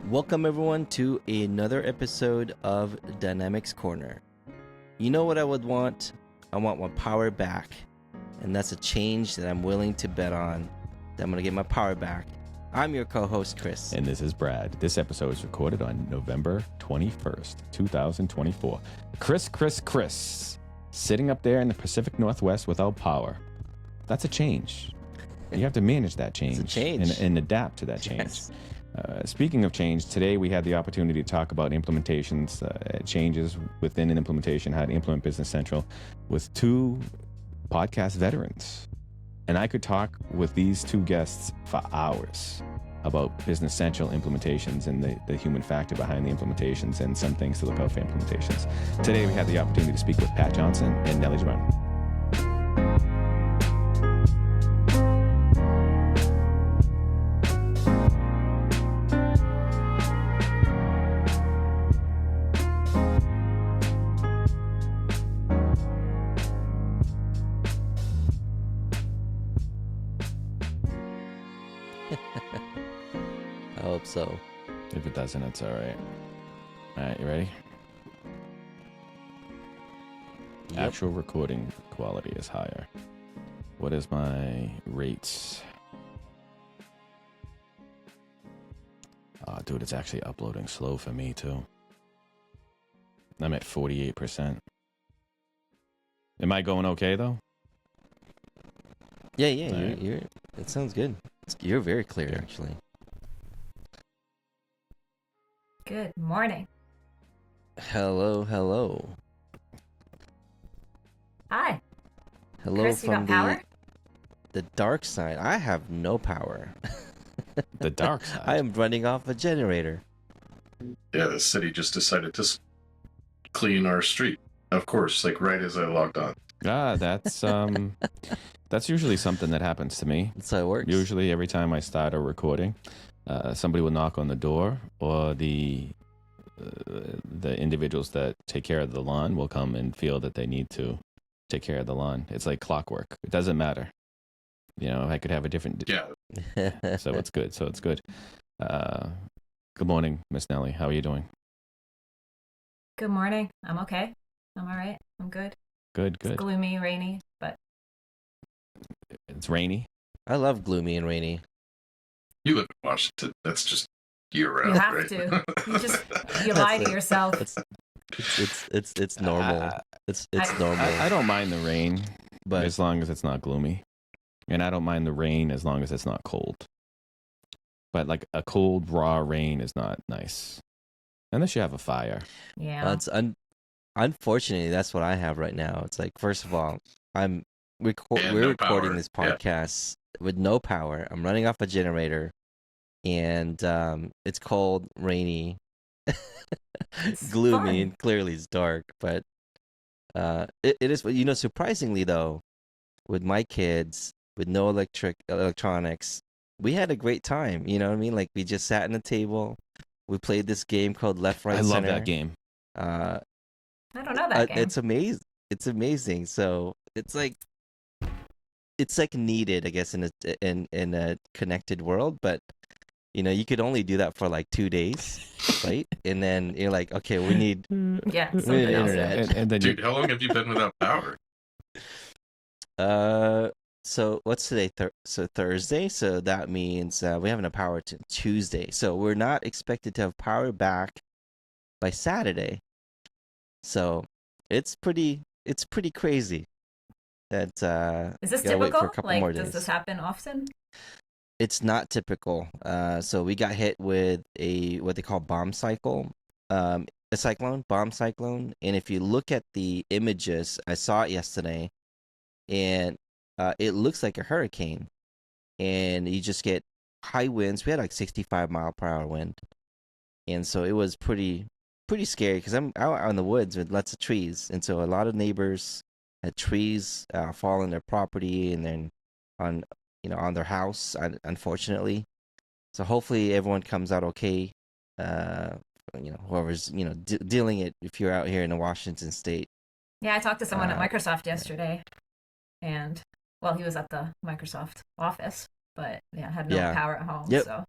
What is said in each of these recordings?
Welcome everyone to another episode of Dynamics Corner. You know what I would want? I want my power back. And that's a change that I'm willing to bet on. That I'm going to get my power back. I'm your co-host, Kris. And this is Brad. This episode is recorded on November 21st, 2024. Kris, sitting up there in the Pacific Northwest without power. That's a change. You have to manage that change. It's a change. And adapt to that change. Yes. Speaking of change, today we had the opportunity to talk about implementations, changes within an implementation, how to implement Business Central with two podcast veterans. And I could talk with these two guests for hours about Business Central implementations and the human factor behind the implementations and some things to look out for implementations. Today we had the opportunity to speak with Pat Johnson and Nelly Jebran. I hope so. If it doesn't, it's all right. All right, you ready? Yep. Actual recording quality is higher. What is my rates? Oh, dude, it's actually uploading slow for me, too. I'm at 48%. Am I going okay, though? Yeah, Right. you're it sounds good. You're very clear, Yeah. actually. Good morning. Hello. Hi. Hello Kris, you from got power? the dark side. I have no power. The dark side. I am running off a generator. Yeah, the city just decided to clean our street. Of course, like right as I logged on. That's usually something that happens to me. That's how it works. Usually every time I start a recording, somebody will knock on the door, or the individuals that take care of the lawn will come and feel that they need to take care of the lawn. It's like clockwork. It doesn't matter. You know, I could have a different... Yeah, So it's good. Good morning, Miss Nelly. How are you doing? Good morning. I'm okay. I'm all right. I'm good. Good. It's gloomy, rainy, but It's rainy. I love gloomy and rainy. you live in Washington. That's just year round, you have right? to. You lie to yourself. It's normal. It's normal. I don't mind the rain, but as long as it's not gloomy. And I don't mind the rain as long as it's not cold. But like a cold, raw rain is not nice. Unless you have a fire. Yeah. Unfortunately, that's what I have right now. It's like, first of all, And we're no recording power. this Yeah. podcast with no power. I'm running off a generator, and it's cold, rainy, gloomy, fun. and clearly it's dark. But it is, surprisingly though, with my kids, with no electronics, we had a great time. You know what I mean? Like, we just sat in a table. We played this game called Left, Right, I love Center. that game. I don't know that game. It's amazing. It's amazing. So it's like needed, I guess, in a connected world. But you could only do that for like 2 days, right? And then you're like, okay, we need Yeah, we need something else. internet. And then Dude, how long have you been without power? So what's today? So Thursday. So that means we haven't have power to Tuesday. So we're not expected to have power back by Saturday. So it's pretty crazy. That Is this gotta wait for typical? a couple Like, more does days. this happen often? It's not typical. So we got hit with what they call bomb cycle, a bomb cyclone. And if you look at the images, I saw it yesterday, and it looks like a hurricane. And you just get high winds. We had like 65-mile-per-hour wind, and so it was pretty scary because I'm out in the woods with lots of trees, and so a lot of neighbors had trees fall on their property and then on their house, unfortunately. So hopefully everyone comes out okay. Whoever's dealing it, if you're out here in the Washington state. Yeah, I talked to someone at Microsoft yesterday, and well, he was at the Microsoft office, but yeah, had no Yeah. power at home. Yep. So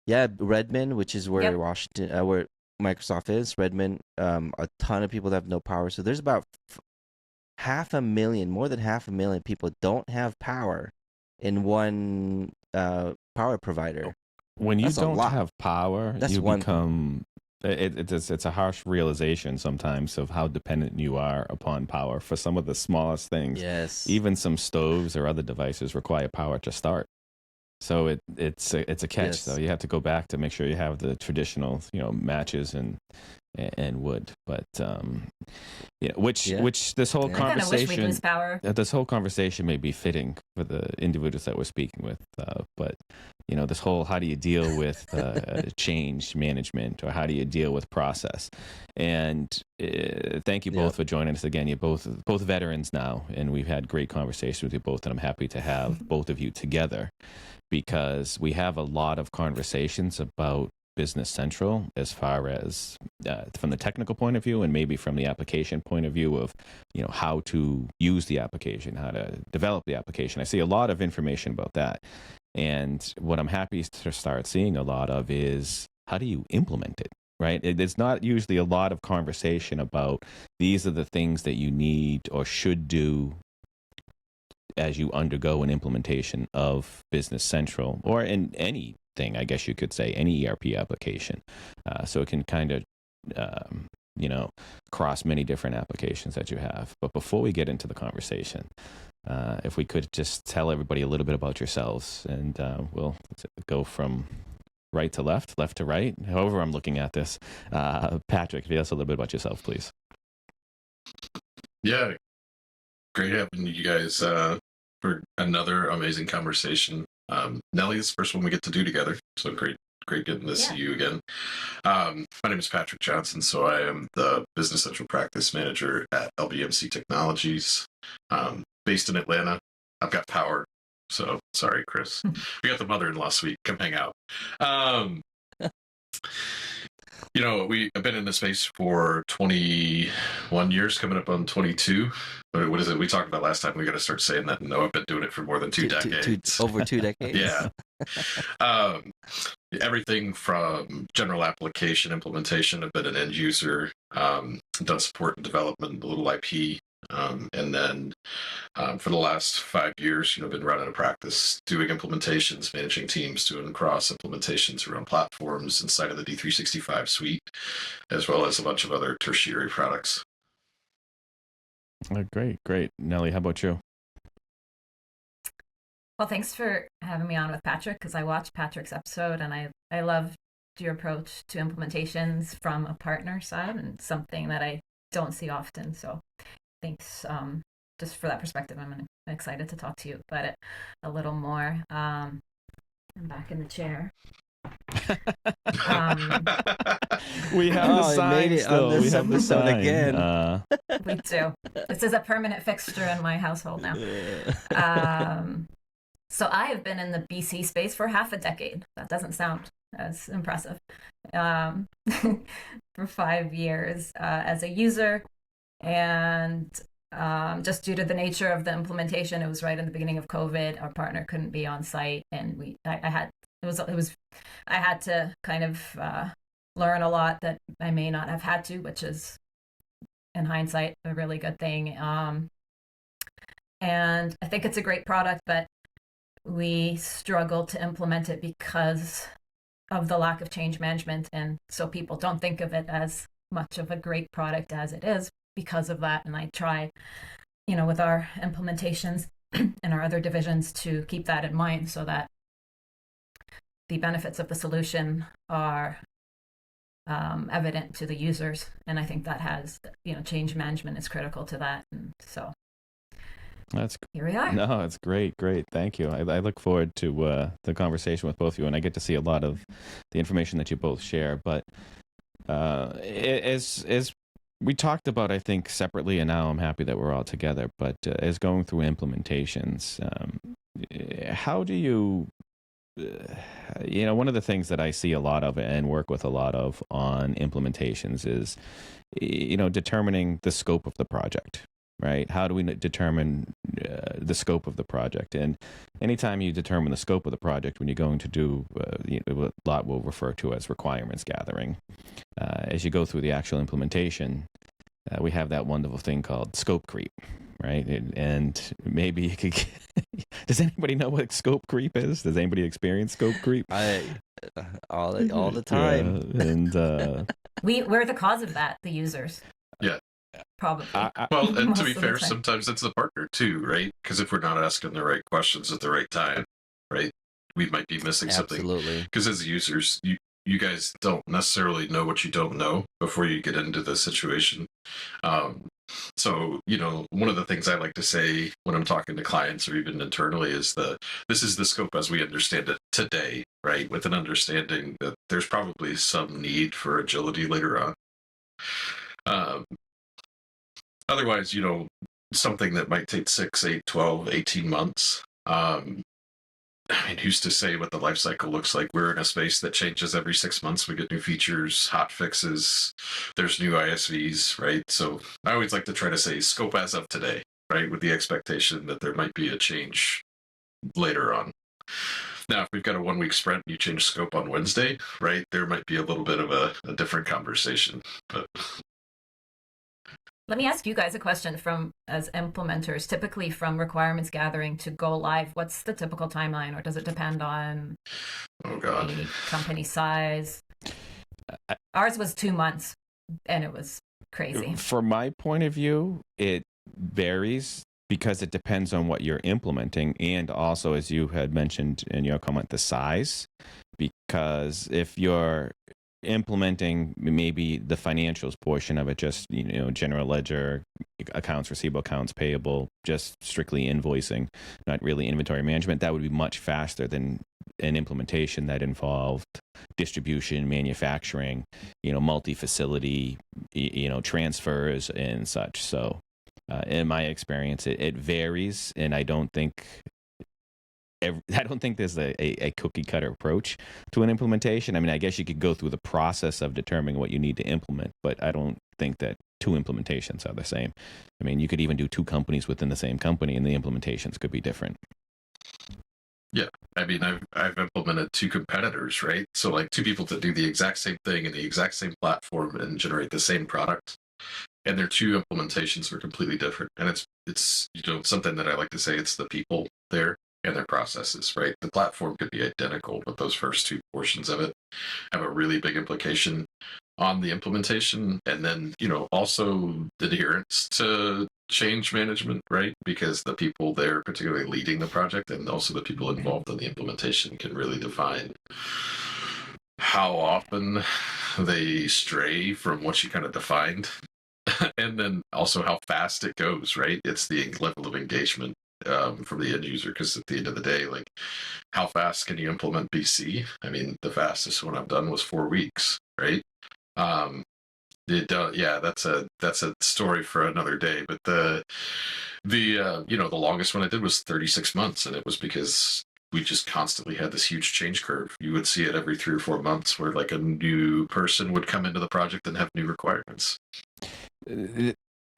Yeah, Redmond, which is where Yep. Washington, where Microsoft is. Redmond, a ton of people that have no power. So there's about 500,000, more than 500,000 people don't have power in one power provider. When you That's a don't lot. have power, That's you one thing. become. It's a harsh realization sometimes of how dependent you are upon power for some of the smallest things. Yes. Even some stoves or other devices require power to start. So it's a catch. Yes. So you have to go back to make sure you have the traditional, matches and wood. But which this whole Yeah. I kind of wish we'd conversation, lose power. this whole conversation may be fitting for the individuals that we're speaking with. But this whole, how do you deal with change management, or how do you deal with process? And thank you both for joining us again. You're both veterans now, and we've had great conversations with you both, and I'm happy to have both of you together, because we have a lot of conversations about Business Central as far as from the technical point of view, and maybe from the application point of view of how to use the application, how to develop the application. I see a lot of information about that, and what I'm happy to start seeing a lot of is, how do you implement it? Right? It's not usually a lot of conversation about, these are the things that you need or should do as you undergo an implementation of Business Central, or in anything, I guess you could say, any ERP application. So it can kind of, cross many different applications that you have. But before we get into the conversation, if we could just tell everybody a little bit about yourselves, and we'll go from right to left, left to right, however I'm looking at this. Patrick, if you tell us a little bit about yourself, please. Yeah, great having you guys for another amazing conversation. Nelly is the first one we get to do together, so great getting to see you again. My name is Patrick Johnson, so I am the Business Central Practice Manager at LBMC Technologies, based in Atlanta. I've got power, so sorry, Kris. We got the mother-in-law suite. Come hang out. I've been in this space for 21 years, coming up on 22. What is it? We talked about last time. We got to start saying that. No, I've been doing it for more than 2 decades. Over 2 decades. Yeah. Everything from general application implementation. I've been an end user, done support and development, a little IP. And then for the last 5 years, been running a practice, doing implementations, managing teams, doing cross implementations around platforms inside of the D365 suite, as well as a bunch of other tertiary products. Great. Nelly, how about you? Well, thanks for having me on with Patrick, because I watched Patrick's episode, and I loved your approach to implementations from a partner side, and something that I don't see often. So thanks just for that perspective. I'm excited to talk to you about it a little more. I'm back in the chair. We have the sign still. On this we have the episode sign again. We do. This is a permanent fixture in my household now. So I have been in the BC space for half a decade. That doesn't sound as impressive. For 5 years as a user, and just due to the nature of the implementation, it was right in the beginning of COVID. Our partner couldn't be on site, and I had to kind of learn a lot that I may not have had to, which is, in hindsight, a really good thing. And I think it's a great product, but we struggle to implement it because of the lack of change management, and so people don't think of it as much of a great product as it is because of that. And I try, with our implementations and our other divisions, to keep that in mind, so that the benefits of the solution are evident to the users. And I think that has, change management is critical to that. And so here we are. No, it's great. Thank you. I look forward to the conversation with both of you, and I get to see a lot of the information that you both share. But as we talked about, I think, separately, and now I'm happy that we're all together, but as going through implementations, how do you, one of the things that I see a lot of and work with a lot of on implementations is, determining the scope of the project. right? How do we determine the scope of the project? And anytime you determine the scope of the project, when you're going to do what a lot will refer to as requirements gathering, as you go through the actual implementation, we have that wonderful thing called scope creep, right? And maybe you could. Does anybody know what scope creep is? Does anybody experience scope creep? All the time. Yeah, and we're the cause of that, the users. Yeah. Probably. Well, and to Most be of the fair, time. sometimes it's the partner too, right? Because if we're not asking the right questions at the right time, right, we might be missing something. Absolutely. Because as users, you guys don't necessarily know what you don't know before you get into the situation. So, one of the things I like to say when I'm talking to clients or even internally is this is the scope as we understand it today, right? With an understanding that there's probably some need for agility later on. Otherwise, something that might take 6, 8, 12, 18 months. Who's to say what the life cycle looks like? We're in a space that changes every 6 months. We get new features, hot fixes. There's new ISVs, right? So I always like to try to say scope as of today, right? With the expectation that there might be a change later on. Now, if we've got a 1-week sprint, you change scope on Wednesday, right? There might be a little bit of a different conversation, but... Let me ask you guys a question as implementers, typically from requirements gathering to go live. What's the typical timeline, or does it depend on the company size? Ours was 2 months, and it was crazy. From my point of view, it varies because it depends on what you're implementing, and also, as you had mentioned in your comment, the size. Because if you're implementing maybe the financials portion of it, just general ledger, accounts receivable, accounts payable, just strictly invoicing, not really inventory management, that would be much faster than an implementation that involved distribution, manufacturing, multi-facility, transfers and such. So in my experience, it varies, and I don't think there's a cookie cutter approach to an implementation. I mean, I guess you could go through the process of determining what you need to implement, but I don't think that 2 implementations are the same. I mean, you could even do 2 companies within the same company, and the implementations could be different. Yeah, I mean, I've implemented 2 competitors, right? So like 2 people that do the exact same thing in the exact same platform and generate the same product, and their 2 implementations are completely different. And it's something that I like to say, it's the people there and their processes, right? The platform could be identical, but those first 2 portions of it have a really big implication on the implementation. And then, also the adherence to change management, right? Because the people there, particularly leading the project, and also the people involved in the implementation, can really define how often they stray from what you kind of defined. And then also how fast it goes, right? It's the level of engagement from the end user, because at the end of the day, like, how fast can you implement BC? I mean, the fastest one I've done was 4 weeks, right? That's a story for another day. But the longest one I did was 36 months, and it was because we just constantly had this huge change curve. You would see it every 3 or 4 months, where like a new person would come into the project and have new requirements.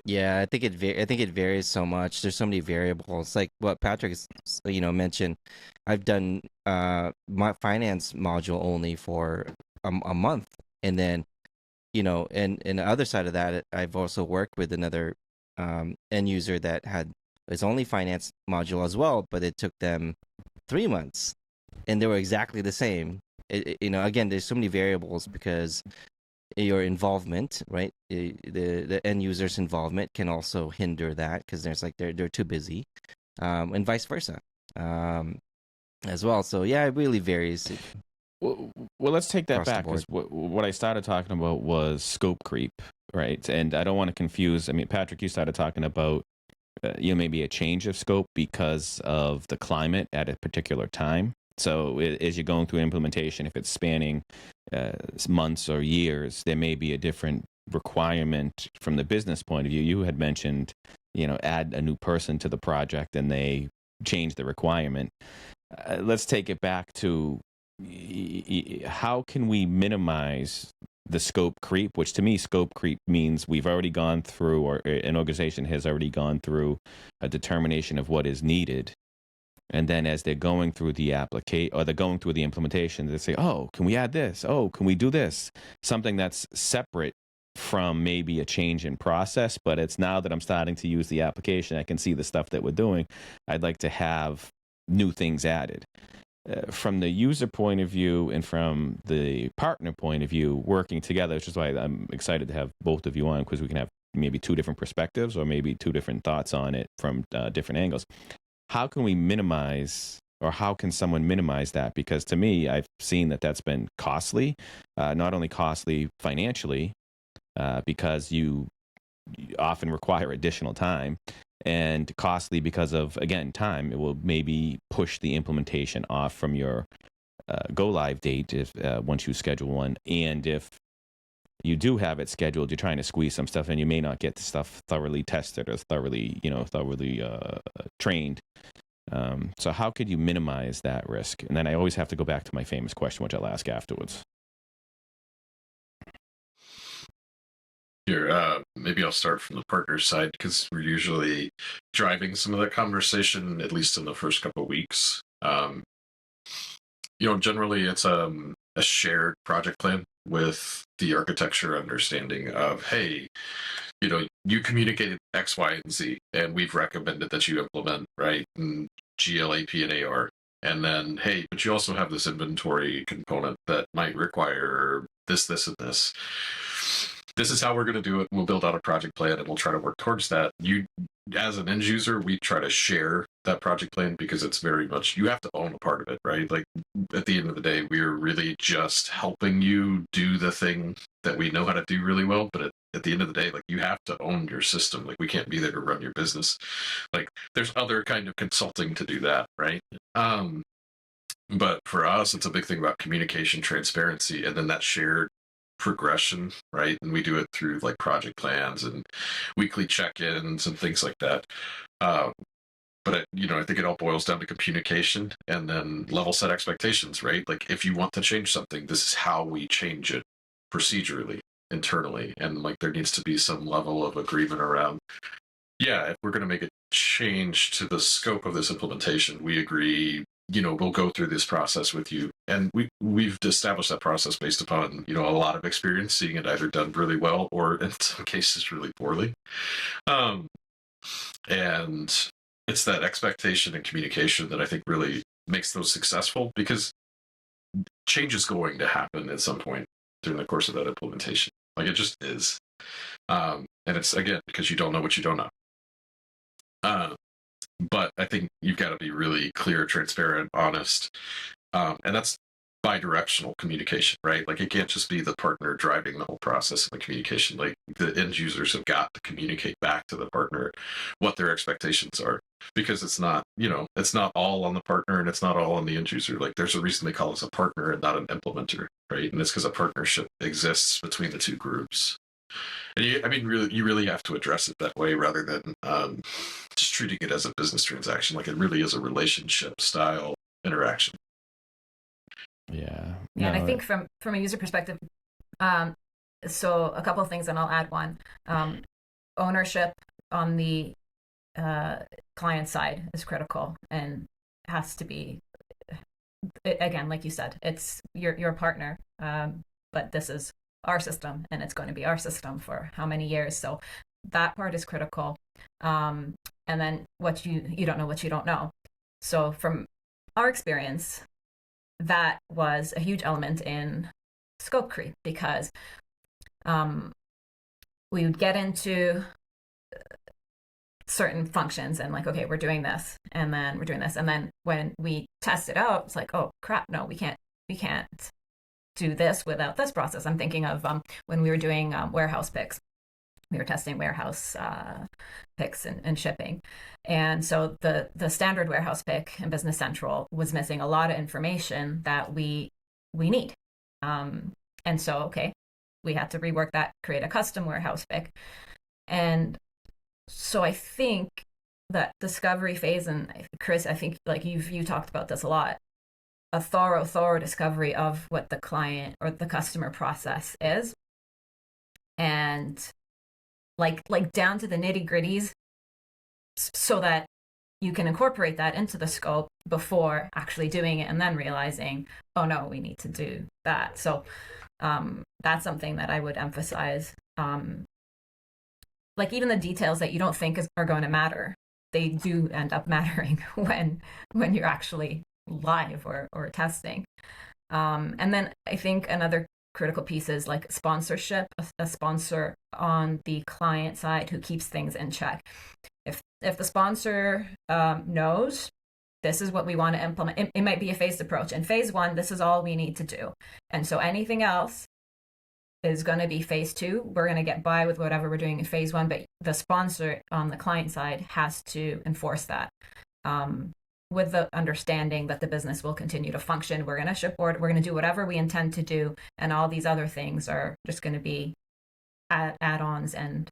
Yeah, I think it varies so much. There's so many variables. Like what Patrick mentioned. I've done my finance module only for a month, and then and the other side of that, I've also worked with another end user that had its only finance module as well, but it took them 3 months, and they were exactly the same. Again, there's so many variables because your involvement, right? The end user's involvement can also hinder that, because there's like they're too busy, and vice versa, as well. So yeah, it really varies. Well, let's take that back, because what I started talking about was scope creep, right? And I don't want to confuse. I mean, Patrick, you started talking about maybe a change of scope because of the climate at a particular time. So as you're going through implementation, if it's spanning months or years, there may be a different requirement from the business point of view. You had mentioned, add a new person to the project and they change the requirement. Let's take it back to how can we minimize the scope creep, which to me, scope creep means we've already gone through, or an organization has already gone through a determination of what is needed. And then as they're going through the application, or they're going through the implementation, they say, oh, can we add this? Oh, can we do this? Something that's separate from maybe a change in process, but it's now that I'm starting to use the application, I can see the stuff that we're doing. I'd like to have new things added. From the user point of view and from the partner point of view, working together, which is why I'm excited to have both of you on, because we can have maybe two different perspectives or maybe two different thoughts on it from different angles. How can we minimize, or how can someone minimize that? Because to me, I've seen that that's been costly, not only costly financially, because you often require additional time, and costly because of, again, time. It will maybe push the implementation off from your go live date if once you schedule one. And if you do have it scheduled, you're trying to squeeze some stuff in, you may not get the stuff thoroughly tested or thoroughly trained. So how could you minimize that risk? And then I always have to go back to my famous question, which I'll ask afterwards. Here, maybe I'll start from the partner side, because we're usually driving some of that conversation, at least in the first couple of weeks. Generally it's a shared project plan with the architecture understanding of, hey, you communicated X, Y, and Z, and we've recommended that you implement, right? And GLAP and AR. And then, hey, but you also have this inventory component that might require this, and this. This is how we're going to do it. We'll build out a project plan and we'll try to work towards that. You, as an end user, we try to share that project plan, because it's very much, you have to own a part of it, right? Like, at the end of the day, we're really just helping you do the thing that we know how to do really well. But at the end of the day, like, you have to own your system. Like, we can't be there to run your business. Like, there's other kind of consulting to do that, right? But for us, it's a big thing about communication, transparency, and then that shared progression, right? And we do it through like project plans and weekly check-ins and things like that. But I think it all boils down to communication and then level set expectations, right? Like, if you want to change something, this is how we change it procedurally, internally. And like, there needs to be some level of agreement around, yeah, if we're going to make a change to the scope of this implementation, we agree, we'll go through this process with you. And we've established that process based upon, a lot of experience, seeing it either done really well or in some cases really poorly. And it's that expectation and communication that I think really makes those successful, because change is going to happen at some point during the course of that implementation. Like, it just is. And it's, again, because you don't know what you don't know. But I think you've got to be really clear, transparent, honest. And that's bi-directional communication, right? Like, it can't just be the partner driving the whole process of the communication. Like, the end users have got to communicate back to the partner what their expectations are, because it's not all on the partner and it's not all on the end user. Like, there's a reason they call us a partner and not an implementer, right? And it's because a partnership exists between the two groups. And you really have to address it that way, rather than just treating it as a business transaction. Like, it really is a relationship style interaction. Yeah. Yeah, and I think from a user perspective, so a couple of things, and I'll add one. Ownership on the client side is critical and has to be, again, like you said, it's your partner, but this is our system, and it's going to be our system for how many years. So that part is critical. And then what you don't know what you don't know. So from our experience, that was a huge element in scope creep, because we would get into certain functions and like, okay, we're doing this, and then we're doing this, and then when we test it out, it's like, oh crap, no, we can't do this without this process. I'm thinking of when we were doing warehouse picks. We were testing warehouse picks and shipping. And so the standard warehouse pick in Business Central was missing a lot of information that we need. And so, okay, we had to rework that, create a custom warehouse pick. And so I think that discovery phase, and Kris, I think like you talked about this a lot, a thorough discovery of what the client or the customer process is, and like down to the nitty gritties, so that you can incorporate that into the scope before actually doing it and then realizing, oh no, we need to do that. So that's something that I would emphasize. Like even the details that you don't think are going to matter, they do end up mattering when you're actually live or testing. And then I think another critical piece is like sponsorship, a sponsor on the client side who keeps things in check. If the sponsor knows this is what we want to implement, it might be a phased approach. In phase 1, this is all we need to do. And so anything else is going to be phase 2. We're going to get by with whatever we're doing in phase 1, but the sponsor on the client side has to enforce that. With the understanding that the business will continue to function. We're going to ship order, we're going to do whatever we intend to do, and all these other things are just going to be add-ons and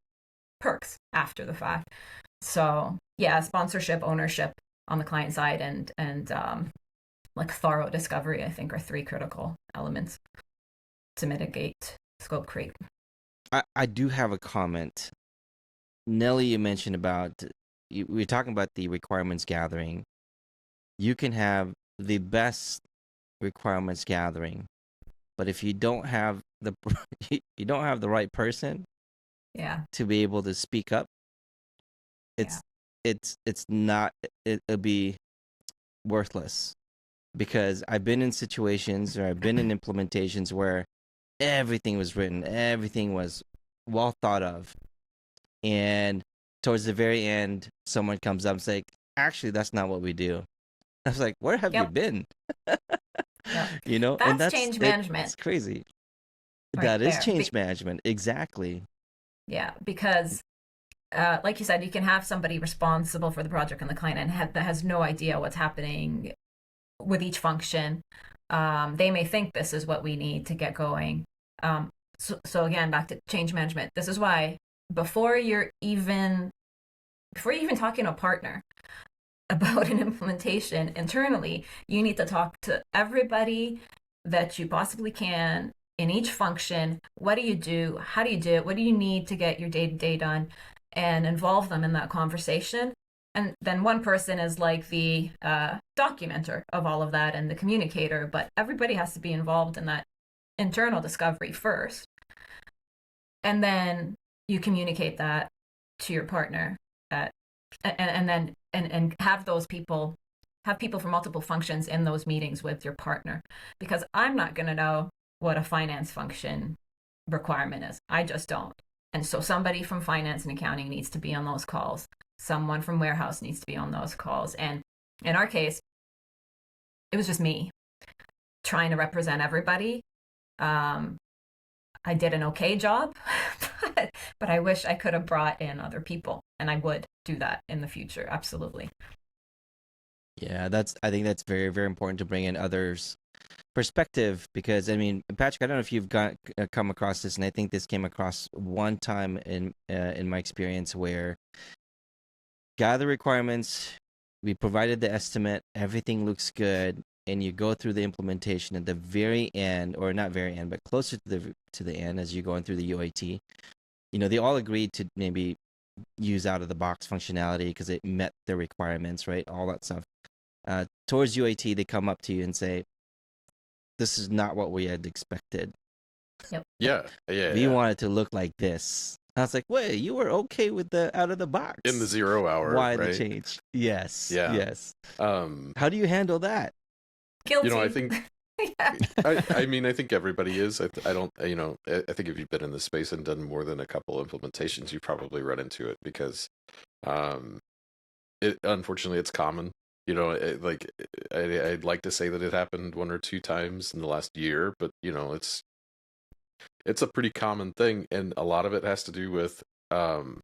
perks after the fact. So yeah, sponsorship, ownership on the client side, and like thorough discovery, I think, are 3 critical elements to mitigate scope creep. I do have a comment. Nelly, you mentioned about, we were talking about the requirements gathering. You can have the best requirements gathering, but if you don't have the right person, to be able to speak up, it'll be worthless. Because I've been in situations, or I've been in implementations where everything was written, everything was well thought of, and towards the very end, someone comes up and says, "Actually, that's not what we do." I was like, "Where have you been?" You know, that's and that's change management. It's crazy. Right that is there. change management, exactly. Yeah, because like you said, you can have somebody responsible for the project and the client and that has no idea what's happening with each function. They may think this is what we need to get going. So again, back to change management. This is why before you're even talking to a partner about an implementation internally, you need to talk to everybody that you possibly can in each function. What do you do? How do you do it? What do you need to get your day-to-day done? And involve them in that conversation. And then one person is like the documenter of all of that and the communicator, but everybody has to be involved in that internal discovery first. And then you communicate that to your partner and have those people, have people from multiple functions in those meetings with your partner, because I'm not going to know what a finance function requirement is. I just don't. And so somebody from finance and accounting needs to be on those calls. Someone from warehouse needs to be on those calls. And in our case, it was just me trying to represent everybody. I did an okay job, but I wish I could have brought in other people, and I would do that in the future. Absolutely. Yeah, I think that's very, very important to bring in others' perspective, because I mean, Patrick, I don't know if you've come across this, and I think this came across one time in my experience, where gather requirements, we provided the estimate, everything looks good, and you go through the implementation at the very end, or not very end, but closer to the end, as you're going through the UAT. You know, they all agreed to maybe use out of the box functionality because it met their requirements, right? All that stuff. Towards UAT, they come up to you and say, "This is not what we had expected." Yep. Yeah. We want it to look like this. I was like, "Wait, you were okay with the out of the box in the 0 hour? Why right? the change?" Yes. Yeah. Yes. How do you handle that? Guilty. You know, I think. I mean, I think everybody is. I don't. You know, I think if you've been in this space and done more than a couple implementations, you probably run into it because, unfortunately, it's common. You know, I'd like to say that it happened 1 or 2 times in the last year, but you know, it's a pretty common thing, and a lot of it has to do with some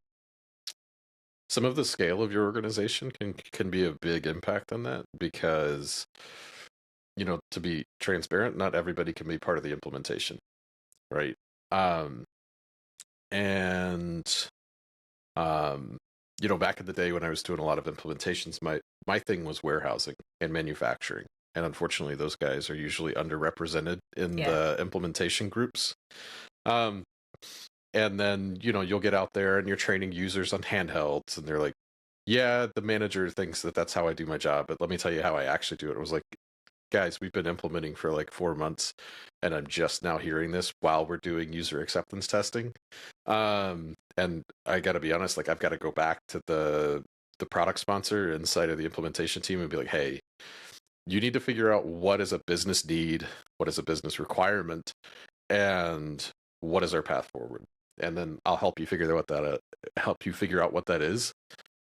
of the scale of your organization can be a big impact on that, because, you know, to be transparent, not everybody can be part of the implementation, right? You know, back in the day when I was doing a lot of implementations, my thing was warehousing and manufacturing. and unfortunately, those guys are usually underrepresented in Yeah. the implementation groups. Um, and then you'll get out there and you're training users on handhelds, and they're like, "Yeah, the manager thinks that that's how I do my job, but let me tell you how I actually do it." It was like, guys, we've been implementing for like 4 months, and I'm just now hearing this while we're doing user acceptance testing. And I got to be honest, like I've got to go back to the product sponsor inside of the implementation team and be like, hey, you need to figure out what is a business need, what is a business requirement, and what is our path forward. And then I'll help you figure out what that is.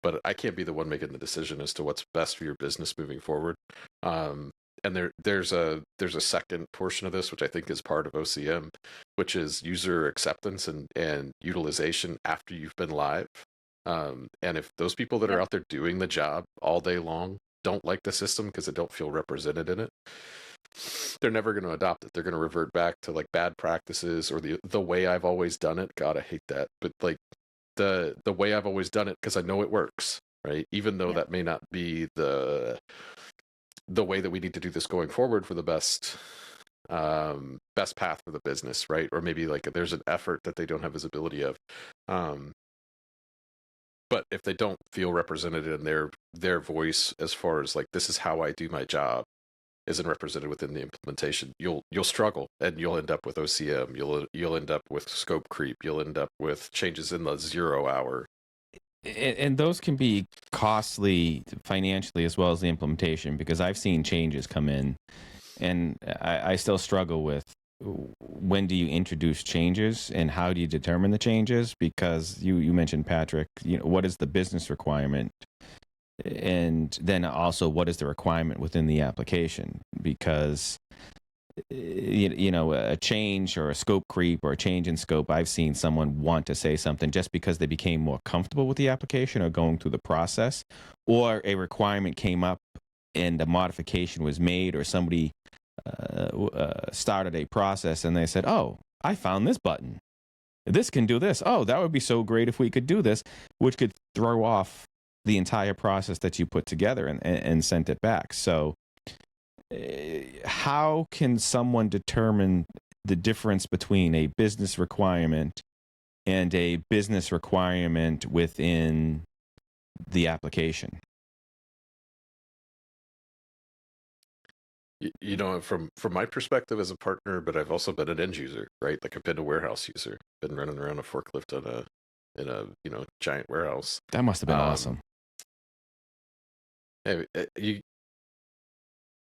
But I can't be the one making the decision as to what's best for your business moving forward. And there's a second portion of this, which I think is part of OCM, which is user acceptance and utilization after you've been live. And if those people that are out there doing the job all day long don't like the system because they don't feel represented in it, they're never going to adopt it. They're going to revert back to like bad practices or the way I've always done it. God, I hate that. But like the way I've always done it, because I know it works, right? Even though that may not be the way that we need to do this going forward for the best path for the business, right? Or maybe like there's an effort that they don't have visibility of. But if they don't feel represented in their voice as far as like, this is how I do my job, isn't represented within the implementation, you'll struggle, and you'll end up with OCM. You'll end up with scope creep. You'll end up with changes in the 0 hour. And those can be costly financially as well as the implementation, because I've seen changes come in, and I still struggle with when do you introduce changes and how do you determine the changes? Because you mentioned, Patrick, what is the business requirement? And then also, what is the requirement within the application? Because a change or a scope creep or a change in scope, I've seen someone want to say something just because they became more comfortable with the application or going through the process, or a requirement came up and a modification was made, or somebody started a process and they said, oh, I found this button. This can do this. Oh, that would be so great if we could do this, which could throw off the entire process that you put together and sent it back. So how can someone determine the difference between a business requirement and a business requirement within the application? From my perspective as a partner, but I've also been an end user, right? Like I've been a warehouse user, been running around a forklift in a giant warehouse. That must have been awesome. Hey,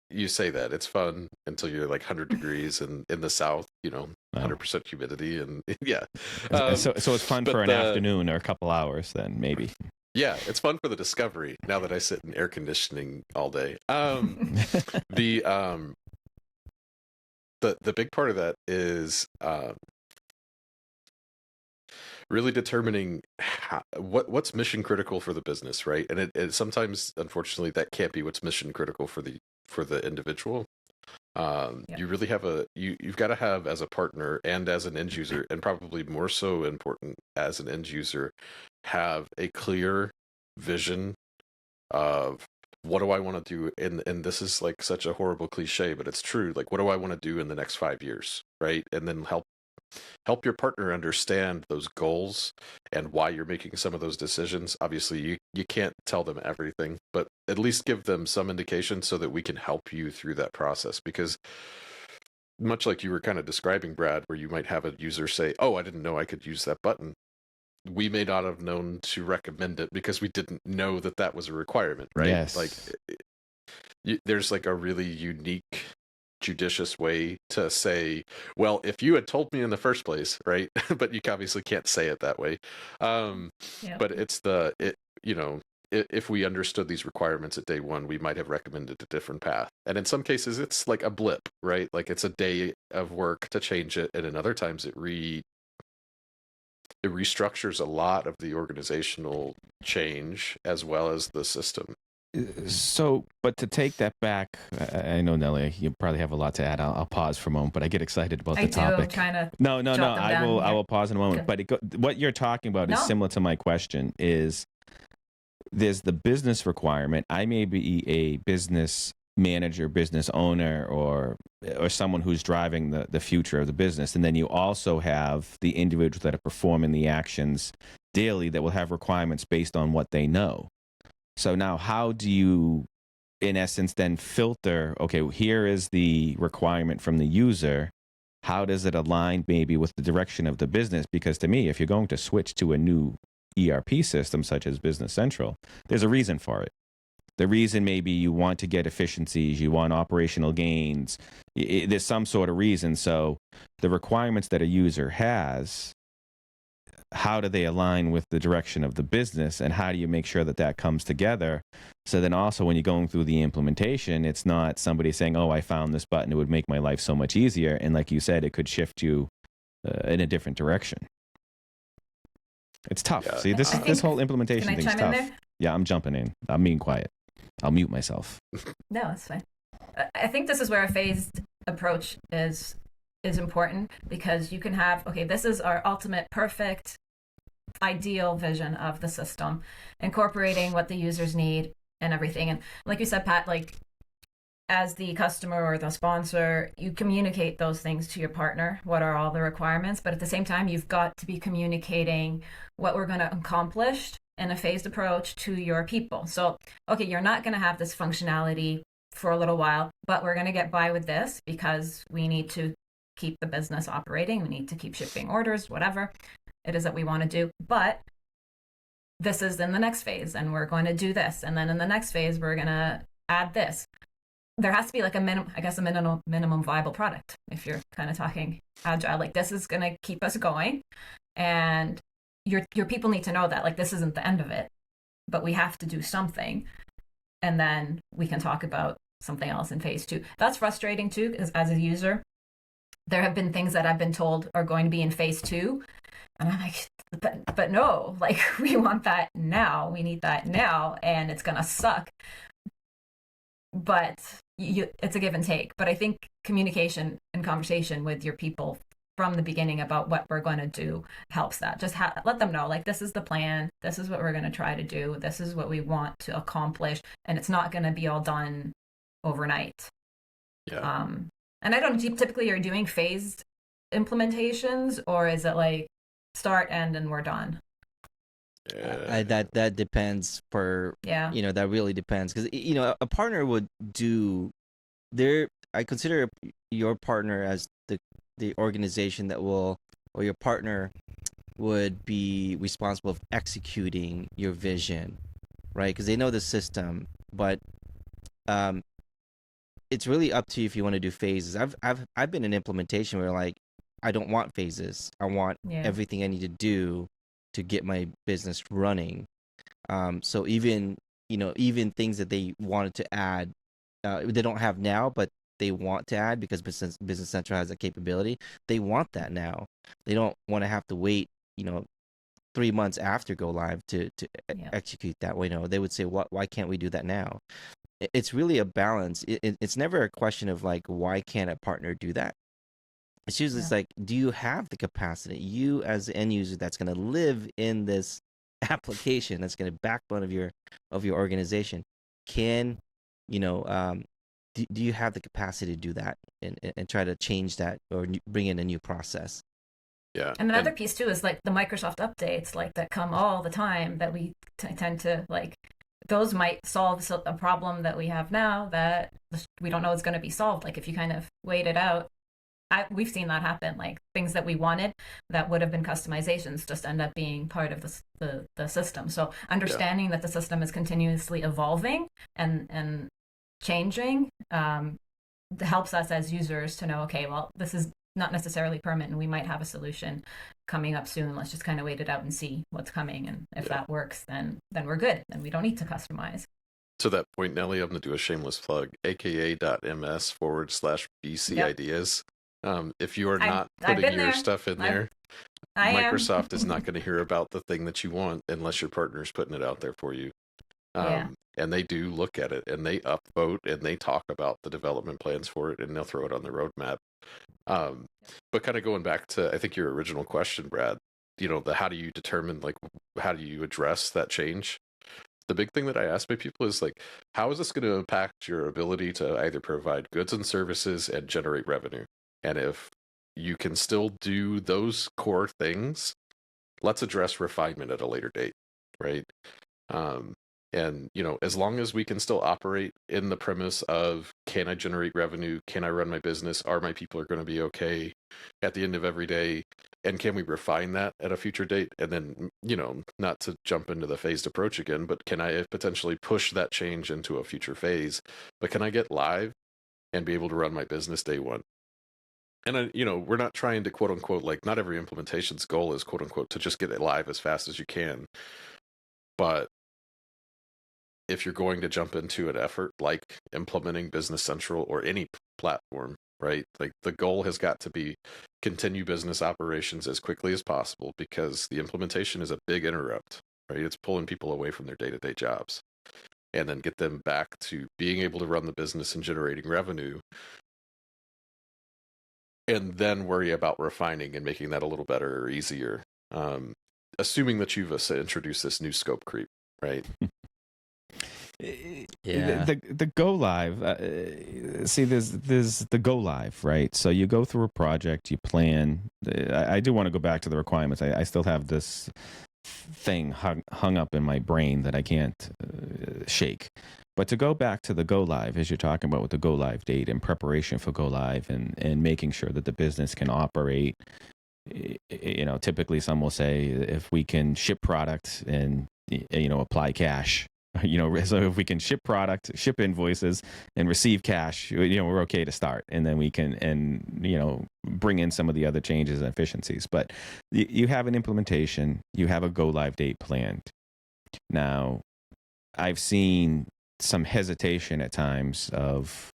you say that it's fun until you're like 100 degrees in the south, 100% humidity, and yeah. So it's fun for an afternoon or a couple hours, then maybe. Yeah, it's fun for the discovery. Now that I sit in air conditioning all day, the big part of that is really determining what's mission critical for the business, right? And it sometimes, unfortunately, that can't be what's mission critical for the individual. You really have you've got to have, as a partner and as an end user, and probably more so important as an end user, have a clear vision of what do I want to do, and this is like such a horrible cliche, but it's true. Like, what do I want to do in the next 5 years, right? And then help your partner understand those goals and why you're making some of those decisions. Obviously, you can't tell them everything, but at least give them some indication so that we can help you through that process. Because much like you were kind of describing, Brad, where you might have a user say, oh, I didn't know I could use that button. We may not have known to recommend it because we didn't know that was a requirement, right? Yes. Like there's like a really unique, judicious way to say, well, if you had told me in the first place, right? But you obviously can't say it that way. But it's if we understood these requirements at day one, we might have recommended a different path. And in some cases, it's like a blip, right? Like it's a day of work to change it. And in other times, it restructures a lot of the organizational change as well as the system. So, but to take that back, I know, Nelly, you probably have a lot to add. I'll pause for a moment, but I get excited about the topic. I'm trying to No. I will pause in a moment. Okay. But what you're talking about is similar to my question. Is there's the business requirement. I may be a business manager, business owner, or someone who's driving the future of the business. And then you also have the individuals that are performing the actions daily that will have requirements based on what they know. So now how do you, in essence, then filter, okay, here is the requirement from the user. How does it align maybe with the direction of the business? Because to me, if you're going to switch to a new ERP system such as Business Central, there's a reason for it. The reason maybe you want to get efficiencies, you want operational gains. There's some sort of reason. So the requirements that a user has, how do they align with the direction of the business, and how do you make sure that that comes together? So then also when you're going through the implementation, it's not somebody saying, oh, I found this button, it would make my life so much easier. And like you said, it could shift you in a different direction. It's tough. Yeah. See, this whole implementation thing's chime in tough. there? Yeah, I'm jumping in. I'm being quiet. I'll mute myself. No, that's fine. I think this is where a phased approach is important, because you can have, okay, this is our ultimate perfect ideal vision of the system, incorporating what the users need and everything. And like you said, Pat, like as the customer or the sponsor, you communicate those things to your partner. What are all the requirements? But at the same time, you've got to be communicating what we're going to accomplish in a phased approach to your people. So, okay, you're not going to have this functionality for a little while, but we're going to get by with this because we need to keep the business operating. We need to keep shipping orders, whatever it is that we want to do. But this is in the next phase, and we're going to do this. And then in the next phase, we're going to add this. There has to be like a minimum viable product. If you're kind of talking agile, like this is going to keep us going. And your people need to know that, like, this isn't the end of it, but we have to do something. And then we can talk about something else in phase 2. That's frustrating too, because as a user, there have been things that I've been told are going to be in phase 2. And I'm like, but no, like, we want that now. We need that now, and it's going to suck. But it's a give and take. But I think communication and conversation with your people from the beginning about what we're going to do helps that. Just let them know, like, this is the plan. This is what we're going to try to do. This is what we want to accomplish. And it's not going to be all done overnight. Yeah. And I don't know, typically you're doing phased implementations, or is it like start, end, and we're done? That depends that really depends, because a partner would do I consider your partner as the organization that will, or your partner would be responsible for executing your vision, right? Because they know the system, but it's really up to you if you want to do phases. I've been in implementation where, like, I don't want phases. I want everything I need to do to get my business running. So even things that they wanted to add, they don't have now, but they want to add because Business Central has a capability. They want that now. They don't want to have to wait, 3 months after go live to execute that way. They would say, why can't we do that now? It's really a balance. It's never a question of like, why can't a partner do that? It's usually it's like, do you have the capacity? You as the end user that's going to live in this application, that's going to backbone of your organization, can do you have the capacity to do that and try to change that or bring in a new process? Yeah. And another piece too is like the Microsoft updates, like, that come all the time that we tend to like. Those might solve a problem that we have now that we don't know is going to be solved. Like, if you kind of wait it out, we've seen that happen. Like, things that we wanted that would have been customizations just end up being part of the system. So understanding that the system is continuously evolving and changing helps us as users to know, okay, well, this is not necessarily permanent, and we might have a solution coming up soon. Let's just kind of wait it out and see what's coming. And if that works, then we're good. Then we don't need to customize. To that point, Nelly, I'm going to do a shameless plug, aka.ms/BC ideas. If you are not putting your stuff in there, Microsoft is not going to hear about the thing that you want unless your partner's putting it out there for you. And they do look at it, and they upvote, and they talk about the development plans for it, and they'll throw it on the roadmap. But kind of going back to, I think, your original question, Brad, how do you determine, like, how do you address that change? the big thing that I ask my people is like, how is this going to impact your ability to either provide goods and services and generate revenue? And if you can still do those core things, let's address refinement at a later date, right? Um, and as long as we can still operate in the premise of, can I generate revenue? Can I run my business? Are my people are going to be okay at the end of every day? And can we refine that at a future date? And then, not to jump into the phased approach again, but can I potentially push that change into a future phase? But can I get live and be able to run my business day one? And, we're not trying to quote unquote, like, not every implementation's goal is quote unquote to just get it live as fast as you can. But if you're going to jump into an effort like implementing Business Central or any platform, right? Like, the goal has got to be continue business operations as quickly as possible, because the implementation is a big interrupt, right? It's pulling people away from their day-to-day jobs, and then get them back to being able to run the business and generating revenue, and then worry about refining and making that a little better or easier. Assuming that you've introduced this new scope creep, right? Yeah. The go live. See, there's the go live, right? So you go through a project, you plan. I do want to go back to the requirements. I still have this thing hung up in my brain that I can't shake. But to go back to the go live, as you're talking about with the go live date and preparation for go live, and making sure that the business can operate. Typically some will say, if we can ship product and apply cash. So if we can ship product, ship invoices, and receive cash, we're okay to start. And then we can, bring in some of the other changes and efficiencies. But you have an implementation, you have a go live date planned. Now, I've seen some hesitation at times of,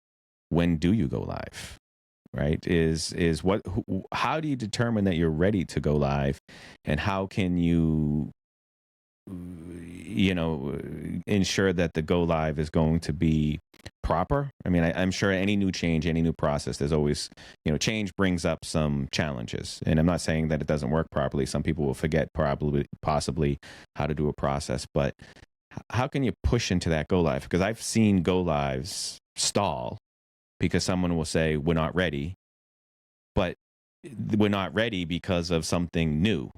when do you go live? Right? How do you determine that you're ready to go live, and how can you ensure that the go live is going to be proper? I mean, I'm sure any new change, any new process, there's always, change brings up some challenges. And I'm not saying that it doesn't work properly. Some people will forget possibly how to do a process, but how can you push into that go live? Because I've seen go lives stall because someone will say, we're not ready, but we're not ready because of something new.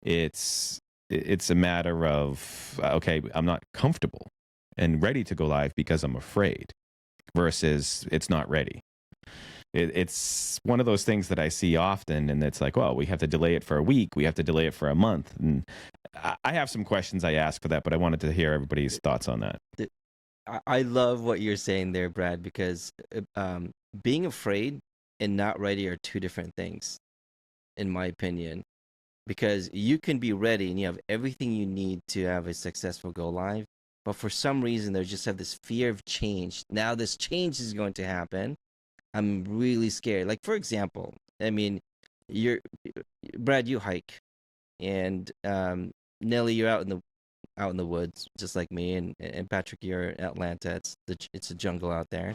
It's a matter of, okay, I'm not comfortable and ready to go live because I'm afraid, versus it's not ready. It's one of those things that I see often, and it's like, well, we have to delay it for a week, we have to delay it for a month. And I have some questions I ask for that, but I wanted to hear everybody's thoughts on that. I love what you're saying there, Brad, because being afraid and not ready are two different things, in my opinion. Because you can be ready and you have everything you need to have a successful go live, but for some reason they just have this fear of change. Now this change is going to happen. I'm really scared. Like, for example, I mean, Brad, you hike, and Nelly, you're out in the woods, just like me, and Patrick, you're in Atlanta. It's a jungle out there.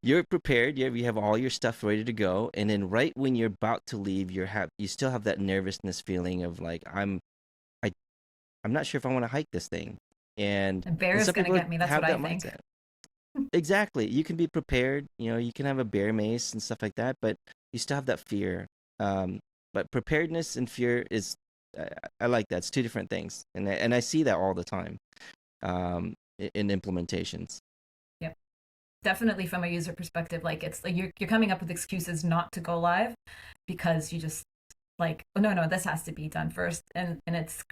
You're prepared. You have all your stuff ready to go, and then right when you're about to leave, you still have that nervousness feeling of like, I'm not sure if I want to hike this thing, and A bear is going to get me. That's what I think. Mindset. Exactly. You can be prepared. You can have a bear mace and stuff like that, but you still have that fear. But preparedness and fear is, I like that. It's two different things, and I see that all the time in implementations. Yep, definitely from a user perspective, like, it's like you're coming up with excuses not to go live because you just like, oh no, this has to be done first, and that's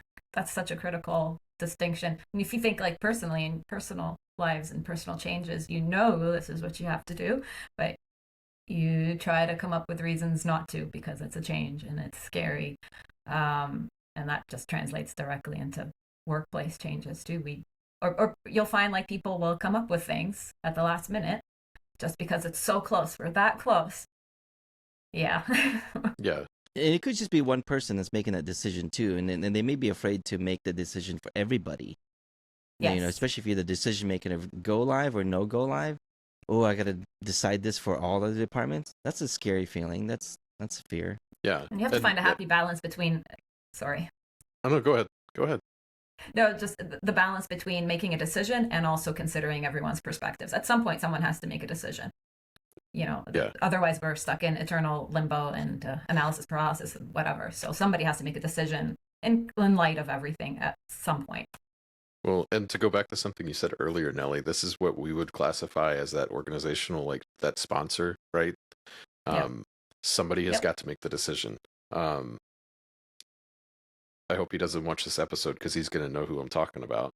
such a critical distinction. And if you think like personally, in personal lives and personal changes, this is what you have to do, but you try to come up with reasons not to, because it's a change and it's scary. And that just translates directly into workplace changes too. Or you'll find like people will come up with things at the last minute just because it's so close. We're that close. Yeah. Yeah. And it could just be one person that's making that decision too, and they may be afraid to make the decision for everybody. Yes. Especially if you're the decision maker of go live or no go live. Oh, I got to decide this for all of the departments. That's a scary feeling. That's fear. Yeah. And you have to find a happy balance between. Sorry. Oh no, go ahead. Go ahead. No, just the balance between making a decision and also considering everyone's perspectives. At some point, someone has to make a decision. Yeah. Otherwise, we're stuck in eternal limbo and analysis paralysis, whatever. So somebody has to make a decision in light of everything at some point. Well, and to go back to something you said earlier, Nelly, this is what we would classify as that organizational, like that sponsor, right? Somebody has got to make the decision. I hope he doesn't watch this episode because he's going to know who I'm talking about.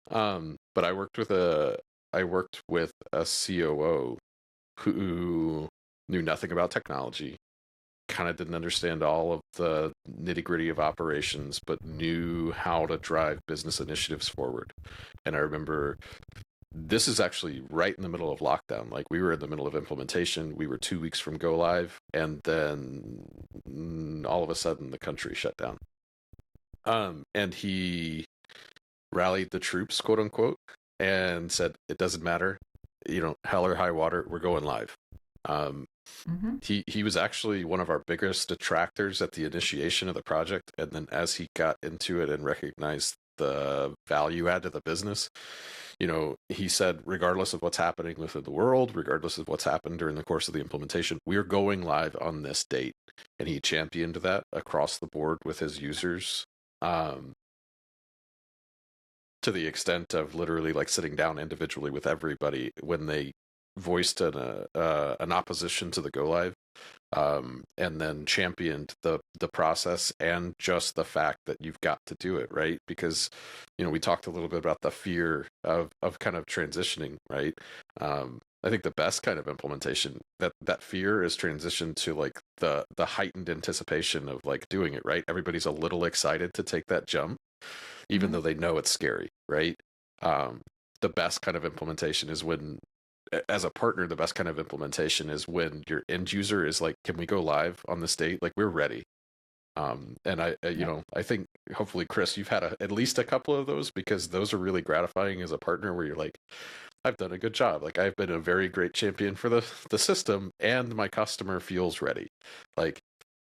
But I worked with a COO who knew nothing about technology, kind of didn't understand all of the nitty-gritty of operations, but knew how to drive business initiatives forward. And I remember this is actually right in the middle of lockdown. Like, we were in the middle of implementation. We were 2 weeks from go live, and then all of a sudden the country shut down. And he rallied the troops, quote unquote, and said, it doesn't matter, hell or high water, we're going live. He was actually one of our biggest detractors at the initiation of the project. And then as he got into it and recognized the value add to the business, he said, regardless of what's happening within the world, regardless of what's happened during the course of the implementation, we're going live on this date. And he championed that across the board with his users, to the extent of literally like sitting down individually with everybody when they voiced an opposition to the go live, and then championed the process and just the fact that you've got to do it, right? Because we talked a little bit about the fear of kind of transitioning, right? I think the best kind of implementation, that fear is transitioned to like the heightened anticipation of like doing it, right? Everybody's a little excited to take that jump, even though they know it's scary, right? The best kind of implementation is when, as a partner, the best kind of implementation is when your end user is like, can we go live on this date? Like, we're ready. And I think hopefully, Kris, you've had at least a couple of those, because those are really gratifying as a partner, where you're like, I've done a good job. Like, I've been a very great champion for the system, and my customer feels ready. Like,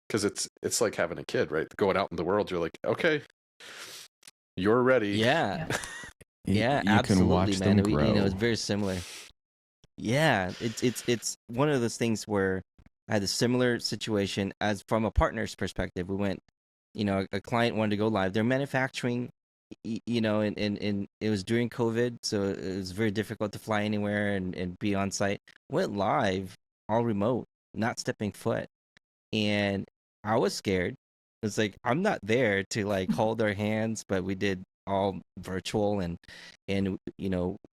because it's like having a kid, right? Going out in the world, you're like, okay, you're ready. Yeah. Yeah, you absolutely, can watch man. them grow. It's very similar. Yeah, it's one of those things where I had a similar situation as from a partner's perspective. We went, a client wanted to go live. They're manufacturing, and it was during COVID, so it was very difficult to fly anywhere and be on site. Went live all remote, not stepping foot, and I was scared. It's like, I'm not there to like hold their hands, but we did all virtual, and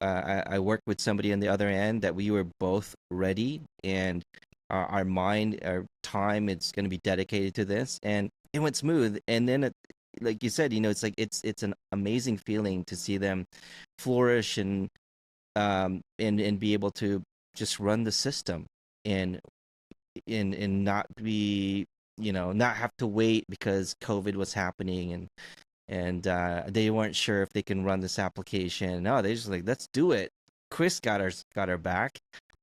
I worked with somebody on the other end that we were both ready, and our mind, our time, it's going to be dedicated to this, and it went smooth. And then like you said, it's like it's an amazing feeling to see them flourish and be able to just run the system and not be, not have to wait because COVID was happening and they weren't sure if they can run this application. No, they just like, let's do it. Kris got our back.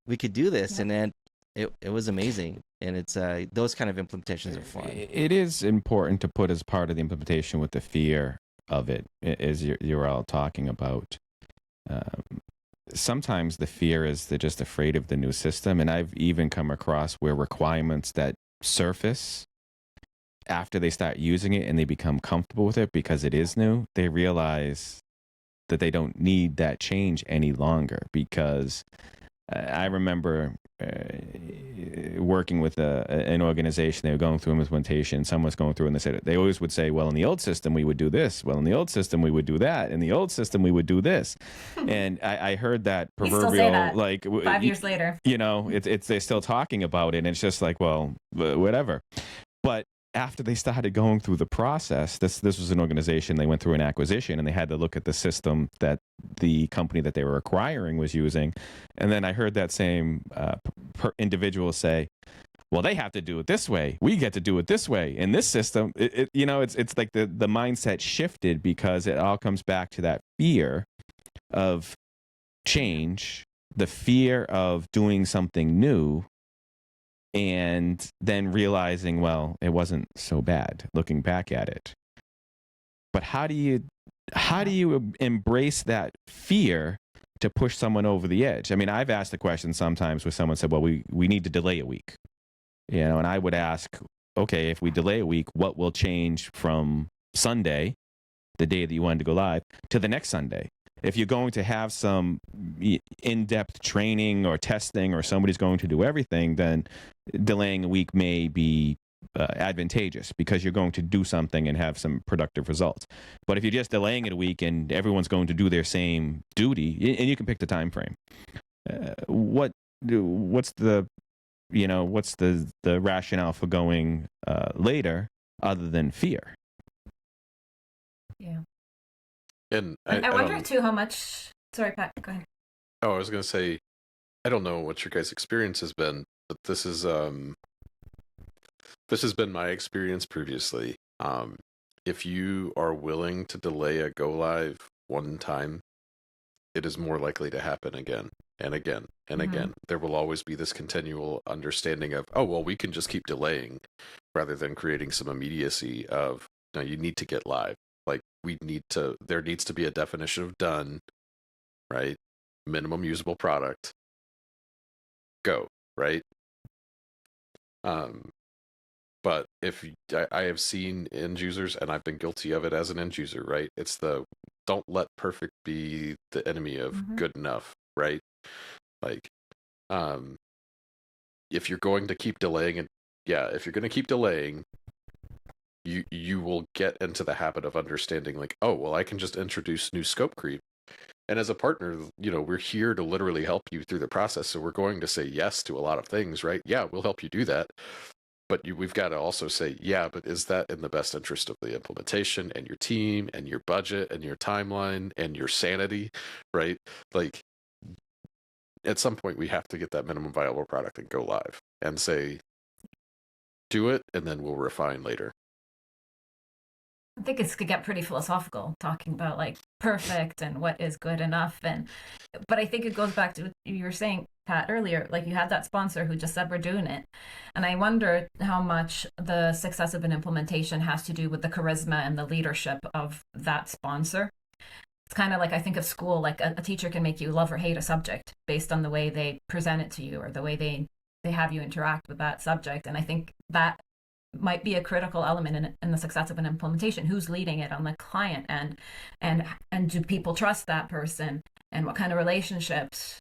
We could do this, and then it was amazing. And it's those kind of implementations are fun. It is important to put as part of the implementation with the fear of it, as you're all talking about. Sometimes the fear is they're just afraid of the new system, and I've even come across where requirements that surface after they start using it and they become comfortable with it because it is new, they realize that they don't need that change any longer. Because I remember working with an organization. They were going through implementation. Someone was going through, and they always would say, well, in the old system we would do this, well, in the old system we would do that, in the old system we would do this. And I heard that proverbial, still say that like 5 years later, it's they're still talking about it, and it's just like, well, whatever. But after they started going through the process, this was an organization, they went through an acquisition, and they had to look at the system that the company that they were acquiring was using. And then I heard that same individual say, well, they have to do it this way. We get to do it this way. In this system, it's like the mindset shifted, because it all comes back to that fear of change, the fear of doing something new, and then realizing, well, it wasn't so bad looking back at it. But how do you embrace that fear to push someone over the edge? I mean, I've asked the question sometimes where someone said, well, we need to delay a week, and I would ask, okay, if we delay a week, what will change from Sunday, the day that you wanted to go live, to the next Sunday? If you're going to have some in-depth training or testing, or somebody's going to do everything, then delaying a week may be advantageous, because you're going to do something and have some productive results. But if you're just delaying it a week and everyone's going to do their same duty, and you can pick the time frame, what's the rationale for going later other than fear? Yeah. And I wonder too how much. Sorry, Pat. Go ahead. Oh, I was going to say, I don't know what your guys' experience has been, but this has been my experience previously. If you are willing to delay a go live one time, it is more likely to happen again and again and again. There will always be this continual understanding of, oh, well, we can just keep delaying, rather than creating some immediacy of, no, you need to get live. Like, there needs to be a definition of done, right? Minimum usable product. Go, right? But I have seen end users, and I've been guilty of it as an end user, right? It's don't let perfect be the enemy of good enough, right? Like, if you're going to keep delaying it, if you're going to keep delaying, you will get into the habit of understanding, like, oh, well, I can just introduce new scope creep. And as a partner, we're here to literally help you through the process. So we're going to say yes to a lot of things, right? Yeah, we'll help you do that. But we've got to also say, yeah, but is that in the best interest of the implementation and your team and your budget and your timeline and your sanity, right? Like, at some point, we have to get that minimum viable product and go live and say, do it, and then we'll refine later. I think it's could get pretty philosophical, talking about like perfect and what is good enough, but I think it goes back to what you were saying, Pat, earlier. Like, you had that sponsor who just said we're doing it, and I wonder how much the success of an implementation has to do with the charisma and the leadership of that sponsor. It's kind of like, I think of school, like a teacher can make you love or hate a subject based on the way they present it to you, or the way they have you interact with that subject. And I think that might be a critical element in the success of an implementation. Who's leading it on the client, and do people trust that person, and what kind of relationships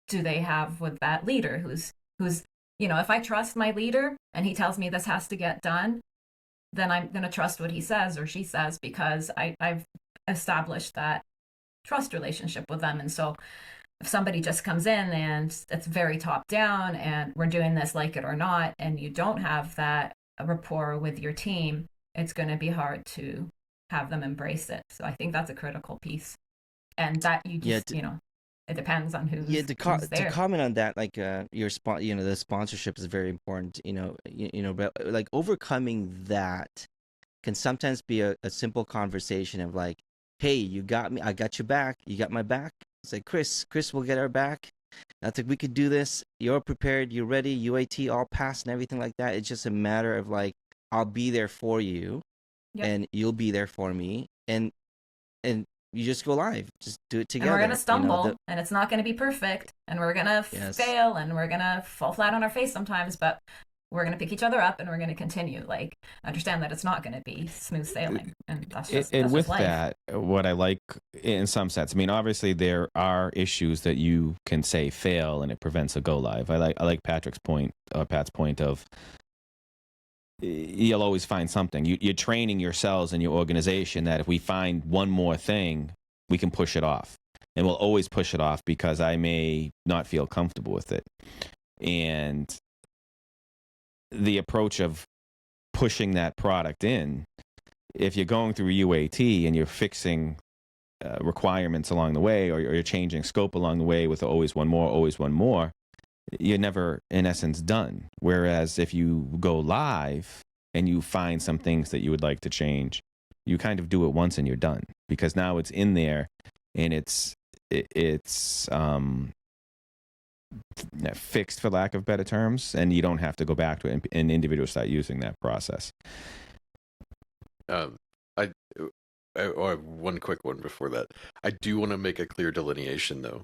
do they have with that leader who's if I trust my leader and he tells me this has to get done, then I'm going to trust what he says or she says, because I've established that trust relationship with them. And so if somebody just comes in and it's very top down and we're doing this like it or not, and you don't have that rapport with your team, it's going to be hard to have them embrace it. So I think that's a critical piece, and that you just it depends on who's who's there. To comment on that, like the sponsorship is very important. But like overcoming that can sometimes be a simple conversation of like, hey, you got me, I got your back, you got my back. It's like, Chris will get our back. I think we could do this. You're prepared. You're ready. UAT all passed and everything like that. It's just a matter of like, I'll be there for you, and you'll be there for me, and you just go live. Just do it together. And we're gonna stumble, and it's not gonna be perfect, and we're gonna fail, and we're gonna fall flat on our face sometimes, but we're gonna pick each other up, and we're gonna continue. Like, understand that it's not gonna be smooth sailing, and that's just and that's with just life. that, what I like in some sense, I mean, obviously there are issues that you can say fail and it prevents a go live. I like Pat's point of, you'll always find something. You're training yourselves and your organization that if we find one more thing, we can push it off, and we'll always push it off because I may not feel comfortable with it. And the approach of pushing that product in, if you're going through UAT and you're fixing requirements along the way, or you're changing scope along the way with always one more, you're never, in essence, done. Whereas if you go live and you find some things that you would like to change, you kind of do it once and you're done, because now it's in there and it's fixed, for lack of better terms, and you don't have to go back to it and individuals start using that process. I one quick one before that. I do want to make a clear delineation, though.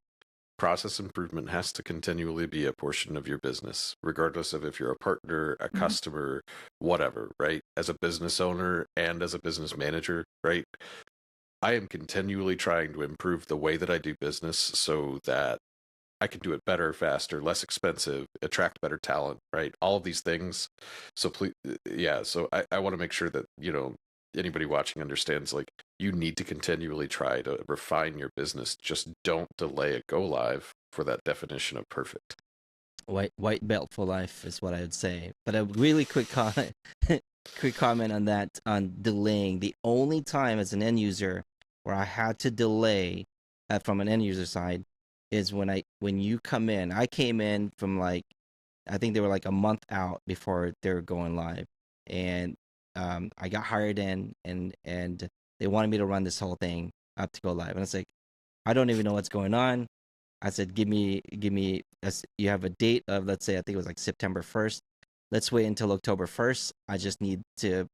Process improvement has to continually be a portion of your business, regardless of if you're a partner, a customer, whatever, right? As a business owner and as a business manager, right? I am continually trying to improve the way that I do business so that I can do it better, faster, less expensive, attract better talent, right? All of these things. So please, yeah. So I want to make sure that, anybody watching understands, like, you need to continually try to refine your business. Just don't delay a go live for that definition of perfect. White belt for life is what I would say. But a really quick comment, quick comment on that, on delaying. The only time as an end user where I had to delay from an end user side is when you come in. I came in from I think they were like a month out before they were going live, and I got hired in, and they wanted me to run this whole thing up to go live, and it's like, I don't even know what's going on. I said, give me, you have a date of, let's say, I think it was like September 1st. Let's wait until October 1st. I just need to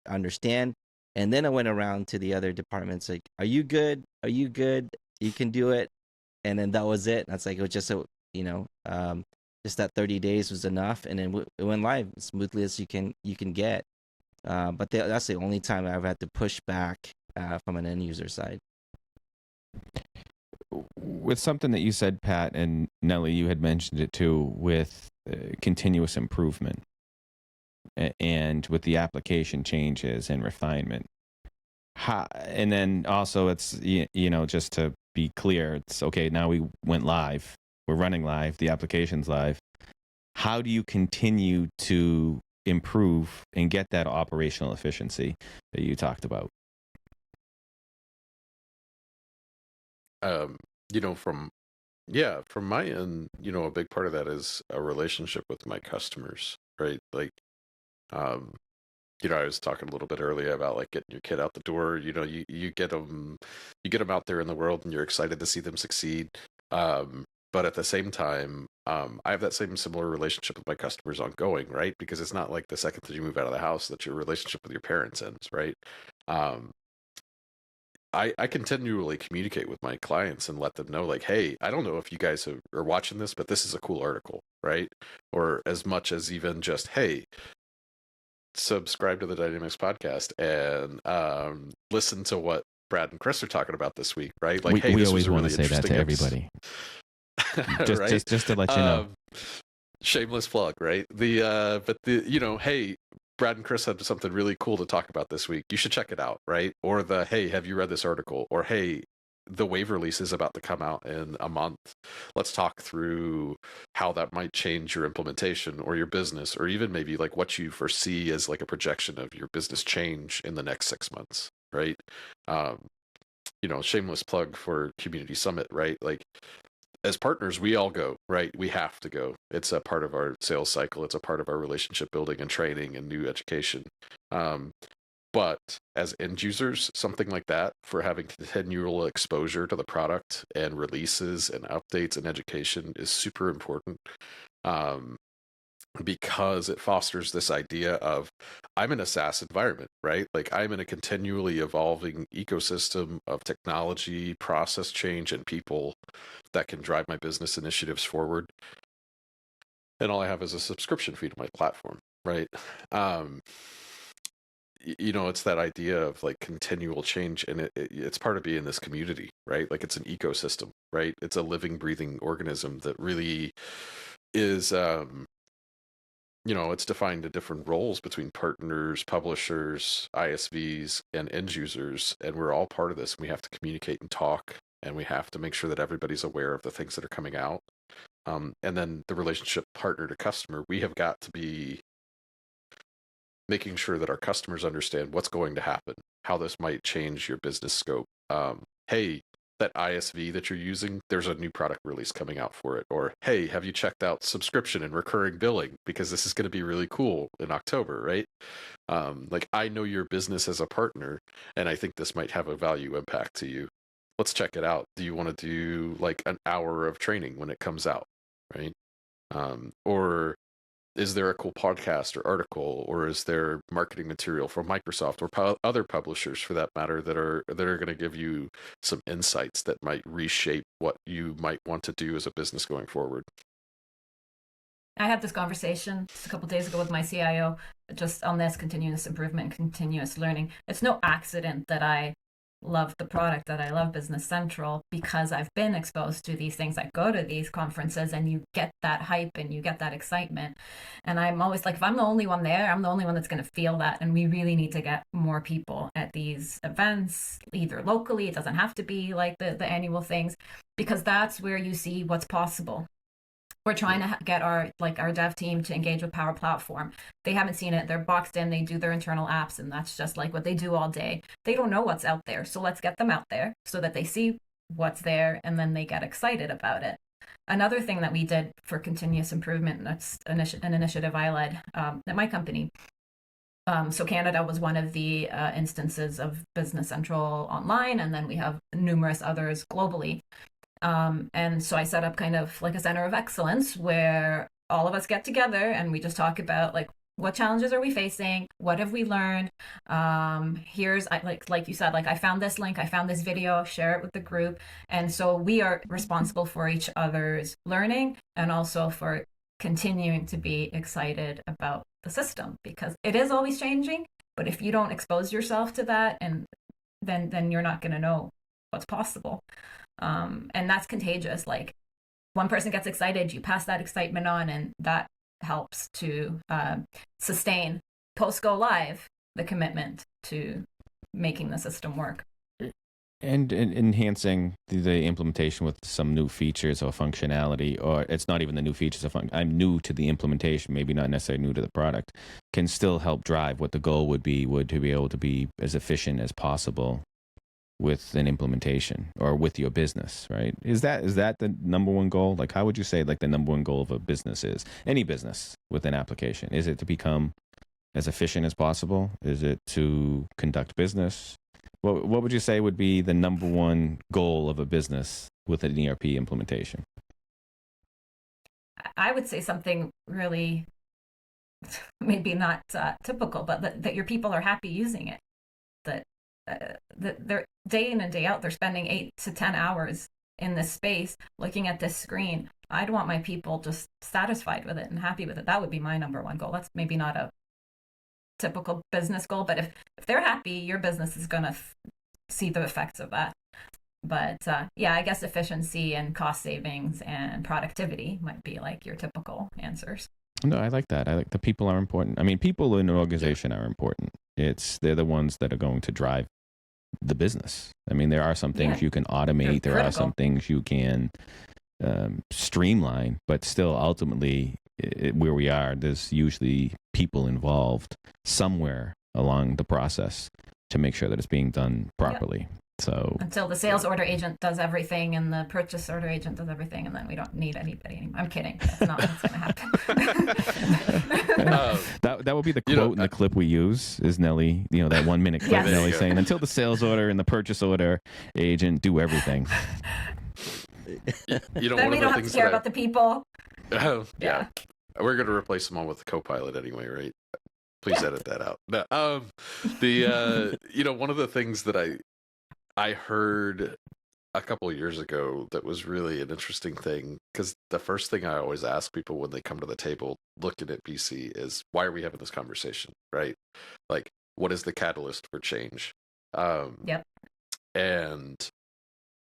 understand. And then I went around to the other departments, like, are you good? Are you good? You can do it. And then that was it. That's like, it was just just that 30 days was enough, and then it went live as smoothly as you can get. But that's the only time I've had to push back from an end user side. With something that you said, Pat, and Nelly, you had mentioned it too, with continuous improvement and with the application changes and refinement. And then also it's, just to be clear, it's okay, now we went live, we're running live, the application's live. How do you continue to improve and get that operational efficiency that you talked about? From my end, a big part of that is a relationship with my customers, right? Like, I was talking a little bit earlier about like getting your kid out the door. You get them out there in the world, and you're excited to see them succeed. But at the same time, I have that similar relationship with my customers ongoing, right? Because it's not like the second that you move out of the house that your relationship with your parents ends, right? I continually communicate with my clients and let them know, like, hey, I don't know if you guys are watching this, but this is a cool article, right? Or as much as even just, hey, subscribe to the Dynamics podcast and listen to what Brad and Kris are talking about this week, right? Like, hey, we this always was a want really to say that to everybody. Right? just to let you know. Shameless plug, right? Hey, Brad and Kris had something really cool to talk about this week. You should check it out, right? Or hey, have you read this article? Or hey, the wave release is about to come out in a month. Let's talk through how that might change your implementation or your business, or even maybe like what you foresee as like a projection of your business change in the next 6 months, right? Shameless plug for Community Summit, right? Like, as partners, we all go, right? We have to go. It's a part of our sales cycle. It's a part of our relationship building and training and new education. But as end users, something like that, for having continual exposure to the product and releases and updates and education, is super important. Because it fosters this idea of, I'm in a SaaS environment, right? Like, I'm in a continually evolving ecosystem of technology, process change, and people that can drive my business initiatives forward. And all I have is a subscription fee to my platform, right? It's that idea of like continual change, and it's part of being this community, right? Like, it's an ecosystem, right? It's a living, breathing organism that really is, it's defined in different roles between partners, publishers, ISVs, and end users. And we're all part of this. We have to communicate and talk, and we have to make sure that everybody's aware of the things that are coming out. And then the relationship partner to customer, we have got to be making sure that our customers understand what's going to happen, how this might change your business scope. Hey, that ISV that you're using, there's a new product release coming out for it. Or, hey, have you checked out subscription and recurring billing? Because this is going to be really cool in October, right? Like, I know your business as a partner, and I think this might have a value impact to you. Let's check it out. Do you want to do like an hour of training when it comes out, right? Or is there a cool podcast or article, or is there marketing material from Microsoft or other publishers for that matter that are going to give you some insights that might reshape what you might want to do as a business going forward? I had this conversation just a couple of days ago with my CIO just on this continuous improvement and continuous learning. It's no accident that I love the product, that I love Business Central, because I've been exposed to these things. I go to these conferences and you get that hype and you get that excitement. And I'm always like, if I'm the only one there, I'm the only one that's going to feel that. And we really need to get more people at these events, either locally, it doesn't have to be like the annual things, because that's where you see what's possible. We're trying to get our dev team to engage with Power Platform. They haven't seen it. They're boxed in. They do their internal apps, and that's just like what they do all day. They don't know what's out there. So let's get them out there so that they see what's there, and then they get excited about it. Another thing that we did for continuous improvement, and that's an initiative I led at my company. So Canada was one of the instances of Business Central online, and then we have numerous others globally. And so I set up kind of like a center of excellence where all of us get together and we just talk about like, what challenges are we facing? What have we learned? Here's like you said, like I found this link, I found this video, share it with the group. And so we are responsible for each other's learning and also for continuing to be excited about the system, because it is always changing. But if you don't expose yourself to that, and then you're not going to know what's possible. And that's contagious. Like one person gets excited, you pass that excitement on, and that helps to sustain post go live the commitment to making the system work. And enhancing the implementation with some new features or functionality, or it's not even the new features of I'm new to the implementation, maybe not necessarily new to the product, can still help drive what the goal would be to be able to be as efficient as possible with an implementation or with your business, right? Is that the number one goal? Like, how would you say like the number one goal of a business is? Any business with an application? Is it to become as efficient as possible? Is it to conduct business? What would you say would be the number one goal of a business with an ERP implementation? I would say something really maybe not typical, but that your people are happy using it. That they're day in and day out, they're spending 8 to 10 hours in this space looking at this screen. I'd want my people just satisfied with it and happy with it. That would be my number one goal. That's maybe not a typical business goal, but if they're happy, your business is going to see the effects of that. But yeah, I guess efficiency and cost savings and productivity might be like your typical answers. No, I like that. I like the people are important. I mean, people in an organization are important. They're the ones that are going to drive the business. I mean, there are some things you can automate. There are some things you can streamline, but still ultimately where we are, there's usually people involved somewhere along the process to make sure that it's being done properly. Yep. So until the sales order agent does everything and the purchase order agent does everything, and then we don't need anybody anymore. I'm kidding. That's not what's going to happen. That would be the quote in the clip we use is Nelly, that 1 minute clip, yes. Nelly saying, until the sales order and the purchase order agent do everything. Then we don't have to care about the people. Yeah. We're going to replace them all with the Copilot anyway, right? Please edit that out. No, one of the things that I heard a couple of years ago that was really an interesting thing, because the first thing I always ask people when they come to the table looking at BC is, why are we having this conversation, right? Like, what is the catalyst for change? Yep. And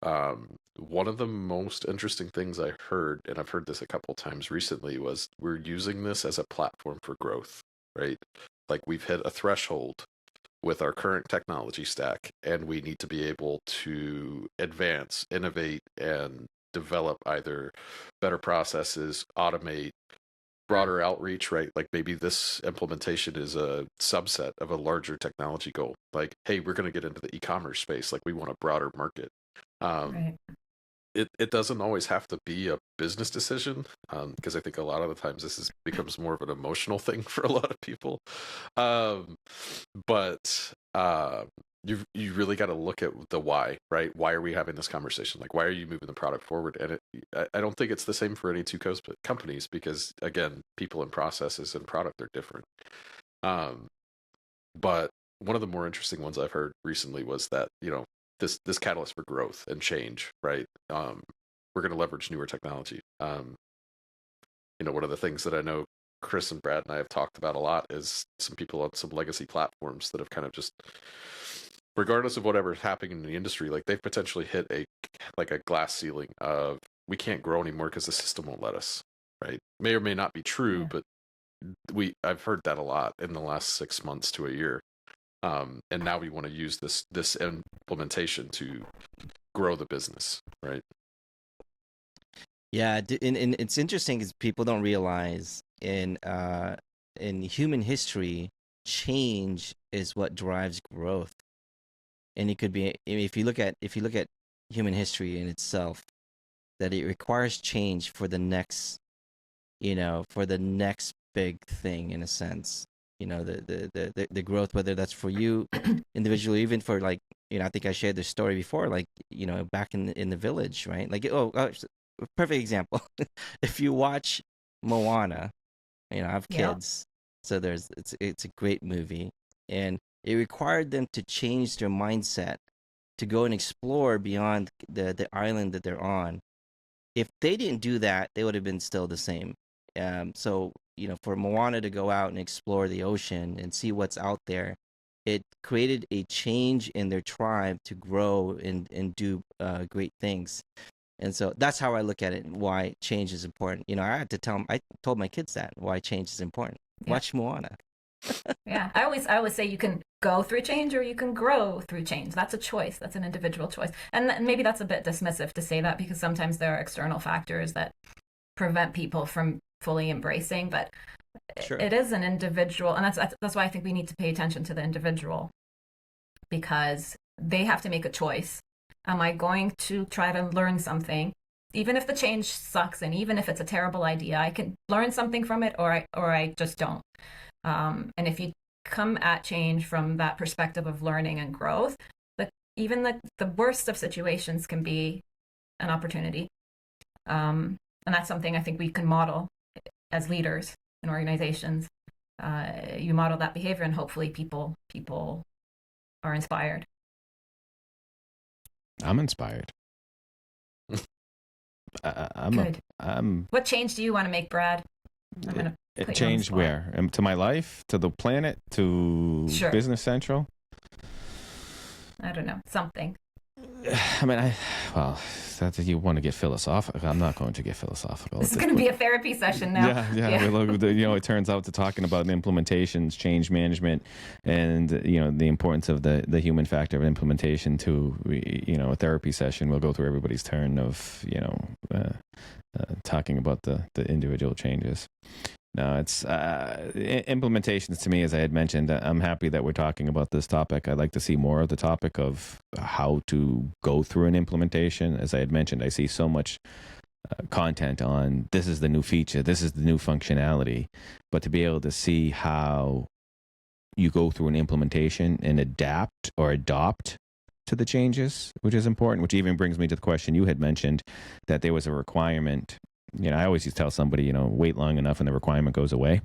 one of the most interesting things I heard, and I've heard this a couple times recently, was we're using this as a platform for growth, right? Like, we've hit a threshold with our current technology stack, and we need to be able to advance, innovate, and develop either better processes, automate, broader outreach, right? Like maybe this implementation is a subset of a larger technology goal. Like, hey, we're going to get into the e-commerce space. Like, we want a broader market. Right. It doesn't always have to be a business decision, because I think a lot of the times this becomes more of an emotional thing for a lot of people. But you really got to look at the why, right? Why are we having this conversation? Like, why are you moving the product forward? And I don't think it's the same for any two companies, because again, people and processes and product are different. But one of the more interesting ones I've heard recently was that, this catalyst for growth and change, right? We're going to leverage newer technology. One of the things that I know Kris and Brad and I have talked about a lot is some people on some legacy platforms that have kind of just, regardless of whatever's happening in the industry, like they've potentially hit a glass ceiling of, we can't grow anymore because the system won't let us, right? May or may not be true, but I've heard that a lot in the last 6 months to a year. And now we want to use this implementation to grow the business, right? Yeah, and it's interesting because people don't realize in human history, change is what drives growth. And it could be, if you look at human history in itself, that it requires change for the next big thing, in a sense. The growth, whether that's for you individually, even for, like, I think I shared this story before, like, back in the village, right? Like, perfect example. If you watch Moana, I have kids, so it's a great movie, and it required them to change their mindset to go and explore beyond the island that they're on. If they didn't do that, they would have been still the same. So for Moana to go out and explore the ocean and see what's out there, it created a change in their tribe to grow and do great things. And so that's how I look at it, and why change is important. I told my kids that, why change is important. Yeah. Watch Moana. Yeah, I always say you can go through change or you can grow through change. That's a choice. That's an individual choice. And maybe that's a bit dismissive to say that, because sometimes there are external factors that prevent people from fully embracing, but sure, it is an individual, and that's why I think we need to pay attention to the individual, because they have to make a choice. Am I going to try to learn something, even if the change sucks and even if it's a terrible idea? I can learn something from it, or I just don't. And if you come at change from that perspective of learning and growth, even the worst of situations can be an opportunity. And that's something I think we can model as leaders in organizations. You model that behavior, and hopefully people are inspired. I'm inspired. Good. What change do you want to make, Brad? I'm gonna put change where? To my life? To the planet? To sure. Business Central? I don't know. Something. I mean, you want to get philosophical. I'm not going to get philosophical. This is going to be a therapy session now. Yeah. It turns out to talking about implementations, change management, and the importance of the human factor of implementation to a therapy session. We'll go through everybody's turn of talking about the individual changes. No, it's implementations to me, as I had mentioned. I'm happy that we're talking about this topic. I'd like to see more of the topic of how to go through an implementation. As I had mentioned, I see so much content on this is the new feature, this is the new functionality, but to be able to see how you go through an implementation and adapt or adopt to the changes, which is important, which even brings me to the question you had mentioned, that there was a requirement. I always used to tell somebody, wait long enough and the requirement goes away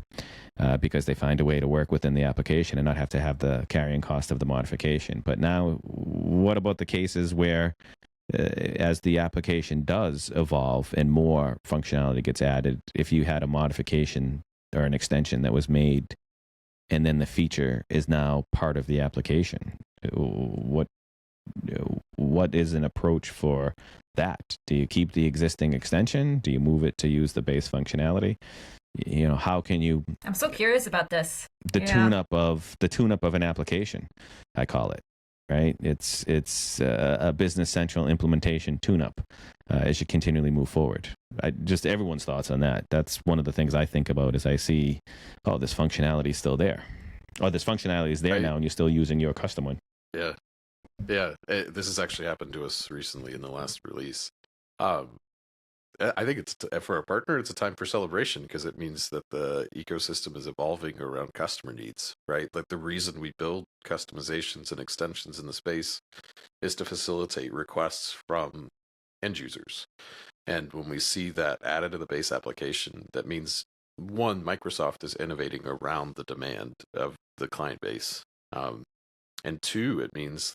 because they find a way to work within the application and not have to have the carrying cost of the modification. But now, what about the cases where as the application does evolve and more functionality gets added, if you had a modification or an extension that was made and then the feature is now part of the application, what is an approach for that? Do you keep the existing extension? Do you move it to use the base functionality? How can you? I'm so curious about this. The tune-up of an application, I call it. Right? It's a Business Central implementation tune-up as you continually move forward. Just everyone's thoughts on that. That's one of the things I think about as I see, this functionality is still there, or this functionality is there now, and you're still using your custom one. Yeah. Yeah, this has actually happened to us recently in the last release. I think it's for a partner, it's a time for celebration because it means that the ecosystem is evolving around customer needs, right? Like the reason we build customizations and extensions in the space is to facilitate requests from end users. And when we see that added to the base application, that means one, Microsoft is innovating around the demand of the client base. And two, it means,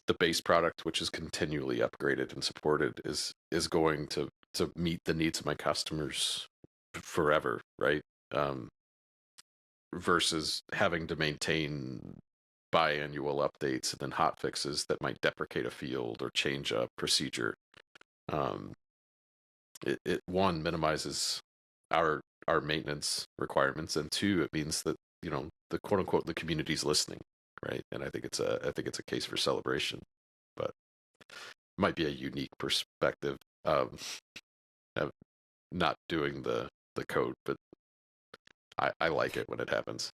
the base product, which is continually upgraded and supported, is going to meet the needs of my customers forever, right? Versus having to maintain biannual updates and then hot fixes that might deprecate a field or change a procedure. It one, minimizes our maintenance requirements, and two, it means that the quote unquote the community's listening, right? And I think it's a case for celebration, but it might be a unique perspective of not doing the code, but I like it when it happens.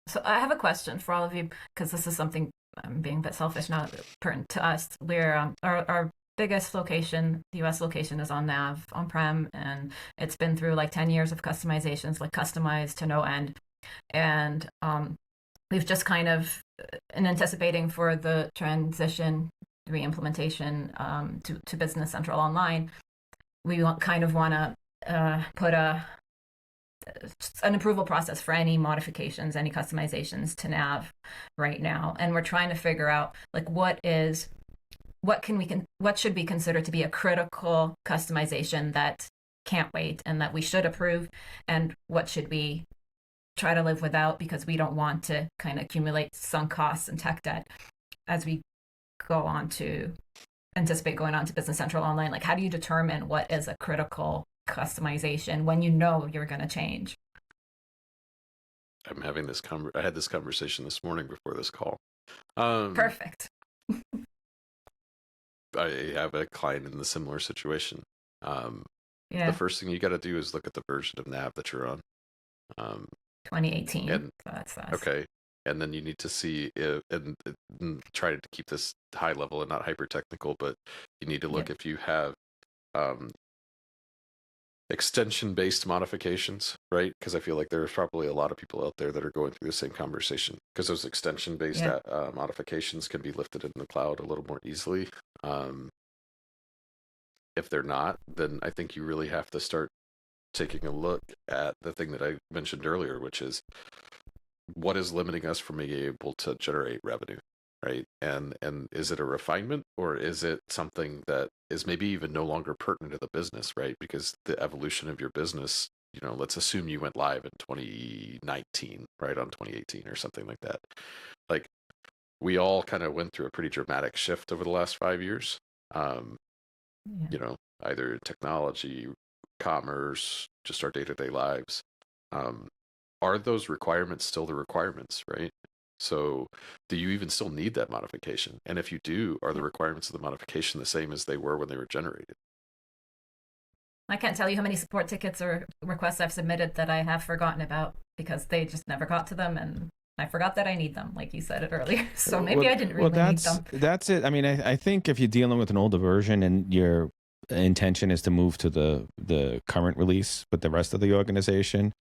So I have a question for all of you, because this is something, I'm being a bit selfish now, pertinent to us. Where our biggest location, the US location, is on Nav on-prem, and it's been through like 10 years of customizations, like customized to no end. And we've just kind of, in anticipating for the transition, re-implementation to Business Central Online, we kind of want to put an approval process for any modifications, any customizations to Nav right now. And we're trying to figure out like what should be considered to be a critical customization that can't wait and that we should approve, and what should we try to live without because we don't want to kind of accumulate sunk costs and tech debt as we anticipate going on to Business Central Online. Like, how do you determine what is a critical customization when you know you're going to change? I'm having this I had this conversation this morning before this call. Perfect. I have a client in the similar situation. The first thing you got to do is look at the version of Nav that you're on. 2018. And, so that's okay. And then you need to see and try to keep this high level and not hyper technical, but you need to look if you have extension based modifications, right? Because I feel like there's probably a lot of people out there that are going through the same conversation, because those extension based modifications can be lifted in the cloud a little more easily. If they're not, then I think you really have to start taking a look at the thing that I mentioned earlier, which is what is limiting us from being able to generate revenue, right? And is it a refinement, or is it something that is maybe even no longer pertinent to the business, right? Because the evolution of your business, let's assume you went live in 2019, right, on 2018 or something like that. Like, we all kind of went through a pretty dramatic shift over the last 5 years. Either technology, commerce, just our day-to-day lives. Are those requirements still the requirements, right? So do you even still need that modification? And if you do, are the requirements of the modification the same as they were when they were generated? I can't tell you how many support tickets or requests I've submitted that I have forgotten about because they just never got to them, and I forgot that I need them, like you said it earlier. So maybe I didn't really need them. That's it. I mean, I think if you're dealing with an older version and your intention is to move to the current release with the rest of the organization,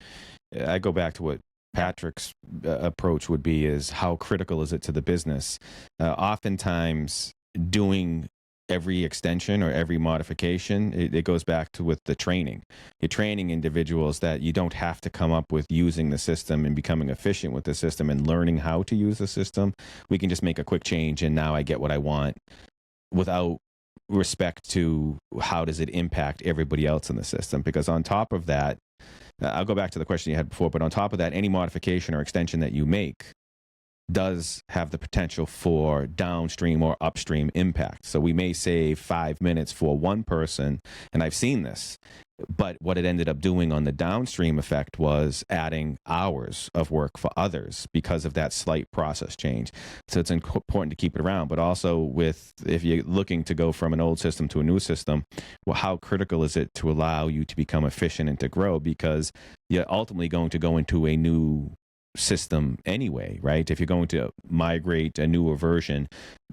I go back to what Patrick's approach would be, is how critical is it to the business? Oftentimes doing every extension or every modification, it goes back to with the training. You're training individuals that you don't have to come up with using the system and becoming efficient with the system and learning how to use the system. We can just make a quick change and now I get what I want, without respect to how does it impact everybody else in the system. Because on top of that, I'll go back to the question you had before, but on top of that, any modification or extension that you make does have the potential for downstream or upstream impact. So we may save 5 minutes for one person, and I've seen this, but what it ended up doing on the downstream effect was adding hours of work for others because of that slight process change. So it's important to keep it around, but also if you're looking to go from an old system to a new system, well, how critical is it to allow you to become efficient and to grow? Because you're ultimately going to go into a new system anyway, right? If you're going to migrate a newer version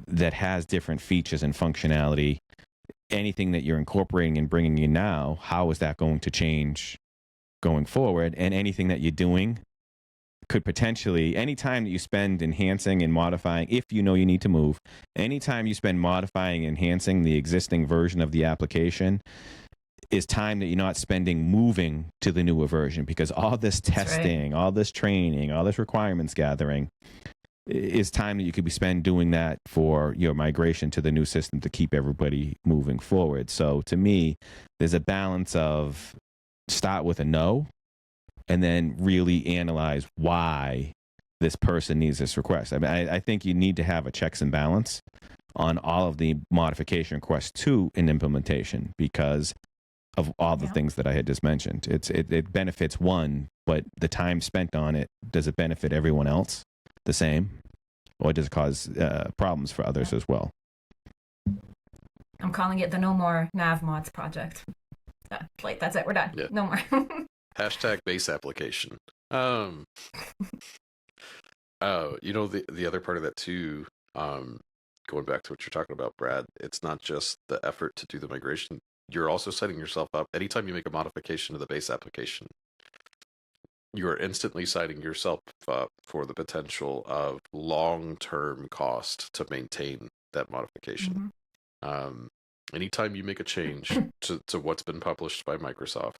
that has different features and functionality, anything that you're incorporating and bringing in now, how is that going to change going forward? And anything that you're doing could potentially, any time that you spend enhancing and modifying, if you know you need to move, anytime you spend modifying, enhancing the existing version of the application is time that you're not spending moving to the newer version, because all this testing, all this training, all this requirements gathering is time that you could be spent doing that for your migration to the new system to keep everybody moving forward. So to me, there's a balance of start with a no and then really analyze why this person needs this request. I mean, I think you need to have a checks and balance on all of the modification requests to an implementation because of all the things that I had just mentioned. It benefits one, but the time spent on it, does it benefit everyone else the same? Or does it cause problems for others as well? I'm calling it the No More Nav Mods project. Like, that's it. We're done. Yeah. No more. Hashtag base application. You know, the other part of that too, going back to what you're talking about, Brad, it's not just the effort to do the migration. You're also setting yourself up. Anytime you make a modification to the base application, you are instantly setting yourself up for the potential of long-term cost to maintain that modification. Anytime you make a change to what's been published by Microsoft,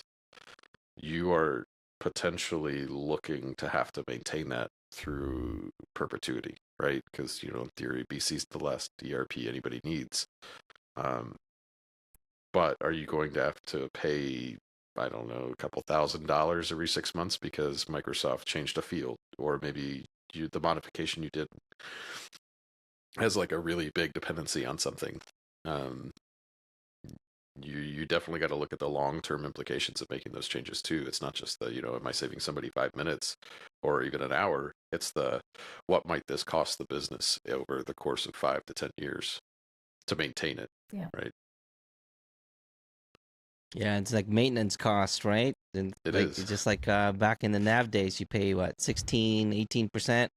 you are potentially looking to have to maintain that through perpetuity, right? Because, you know, in theory, BC is the last ERP anybody needs. But are you going to have to pay, I don't know, a couple $1,000s every 6 months because Microsoft changed a field, or maybe the modification you did has like a really big dependency on something? You definitely got to look at the long-term implications of making those changes too. It's not just the, you know, am I saving somebody 5 minutes or even an hour? It's the, what might this cost the business over the course of 5 to 10 years to maintain it? Yeah. Right. Yeah, it's like maintenance cost, right? And It like, is. It's just like back in the nav days, you pay what, 16, 18%?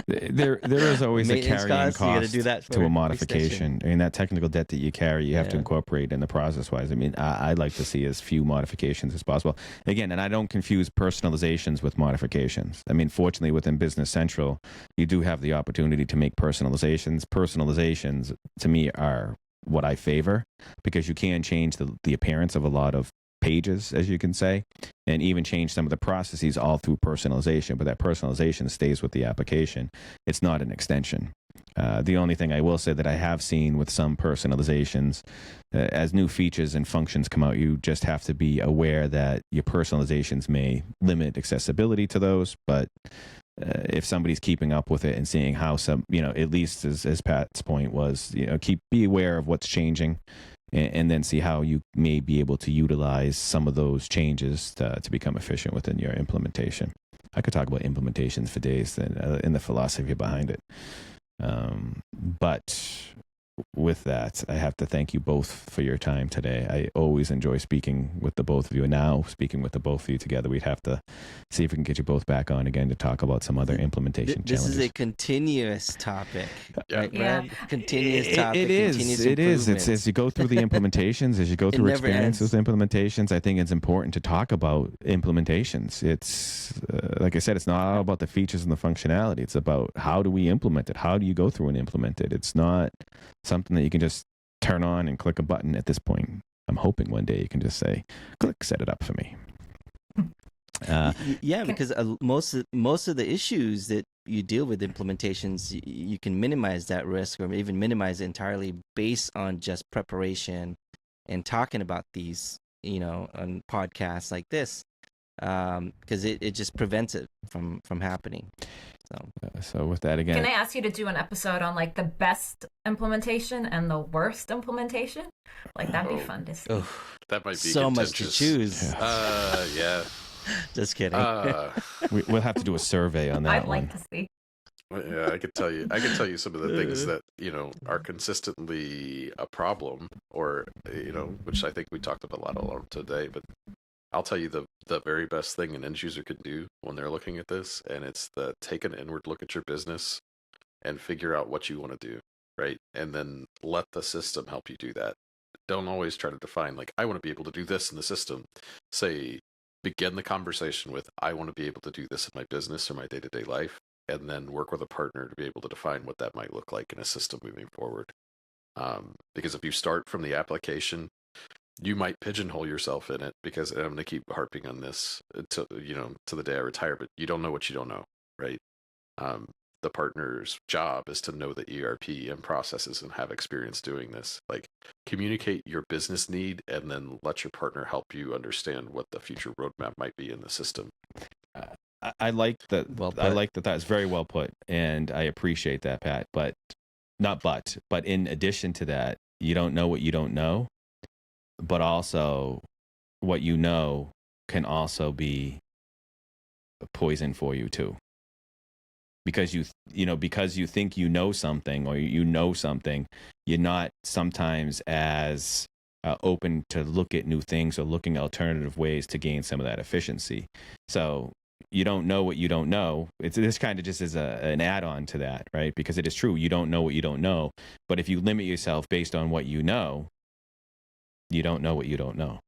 There is always a Maintenance carrying costs, you gotta cost do that to for a modification. extension. I mean, that technical debt that you carry, you have to Yeah. incorporate in the process wise. I mean, I'd like to see as few modifications as possible. Again, and I don't confuse personalizations with modifications. I mean, fortunately, within Business Central, you do have the opportunity to make personalizations. Personalizations, to me, are what I favor because you can change the appearance of a lot of pages, as you can say, and even change some of the processes all through personalization. But that personalization stays with the application. It's not an extension. The only thing I will say that I have seen with some personalizations, as new features and functions come out, you just have to be aware that your personalizations may limit accessibility to those. But if somebody's keeping up with it and seeing how some, you know, at least as Pat's point was, you know, be aware of what's changing and then see how you may be able to utilize some of those changes to become efficient within your implementation. I could talk about implementations for days and the philosophy behind it. But with that, I have to thank you both for your time today. I always enjoy speaking with the both of you. And now, speaking with the both of you together, we'd have to see if we can get you both back on again to talk about some other implementation This challenges. is a continuous topic, right, Yeah. Brad? Continuous topic. It is. Continuous It is. It's improvements. as you go through the implementations, as you go through never experiences ends. with implementations, I think it's important to talk about implementations. It's like I said, it's not all about the features and the functionality. It's about how do we implement it? How do you go through and implement it? It's not something that you can just turn on and click a button at this point. I'm hoping one day you can just say, click, set it up for me. Yeah, because most of the issues that you deal with implementations, you can minimize that risk or even minimize it entirely based on just preparation and talking about these, you know, on podcasts like this, because it just prevents it from happening. So with that again, Can I ask you to do an episode on like the best implementation and the worst implementation? Like, that'd be fun to see. Oh, That might be so much to contentious. choose. Yeah. Just kidding. we'll have to do a survey on that I'd one. like to see. Yeah, I could tell you some of the things that, you know, are consistently a problem, or, you know, which I think we talked about a lot today, but I'll tell you the very best thing an end user can do when they're looking at this, and it's take an inward look at your business and figure out what you want to do, right? And then let the system help you do that. Don't always try to define, like, I want to be able to do this in the system. Say, begin the conversation with, I want to be able to do this in my business or my day-to-day life, and then work with a partner to be able to define what that might look like in a system moving forward. Because if you start from the application, you might pigeonhole yourself in it, because, and I'm going to keep harping on this to the day I retire, but you don't know what you don't know, right? The partner's job is to know the ERP and processes and have experience doing this. Like, communicate your business need and then let your partner help you understand what the future roadmap might be in the system. I like that. Well put. I like that. That's very well put, and I appreciate that, Pat. But in addition to that, you don't know what you don't know, but also what you know can also be a poison for you too. Because because you think you know something, or you know something, you're not sometimes as open to look at new things or looking at alternative ways to gain some of that efficiency. So you don't know what you don't know. This kind of just is an add-on to that, right? Because it is true, you don't know what you don't know. But if you limit yourself based on what you know, you don't know what you don't know.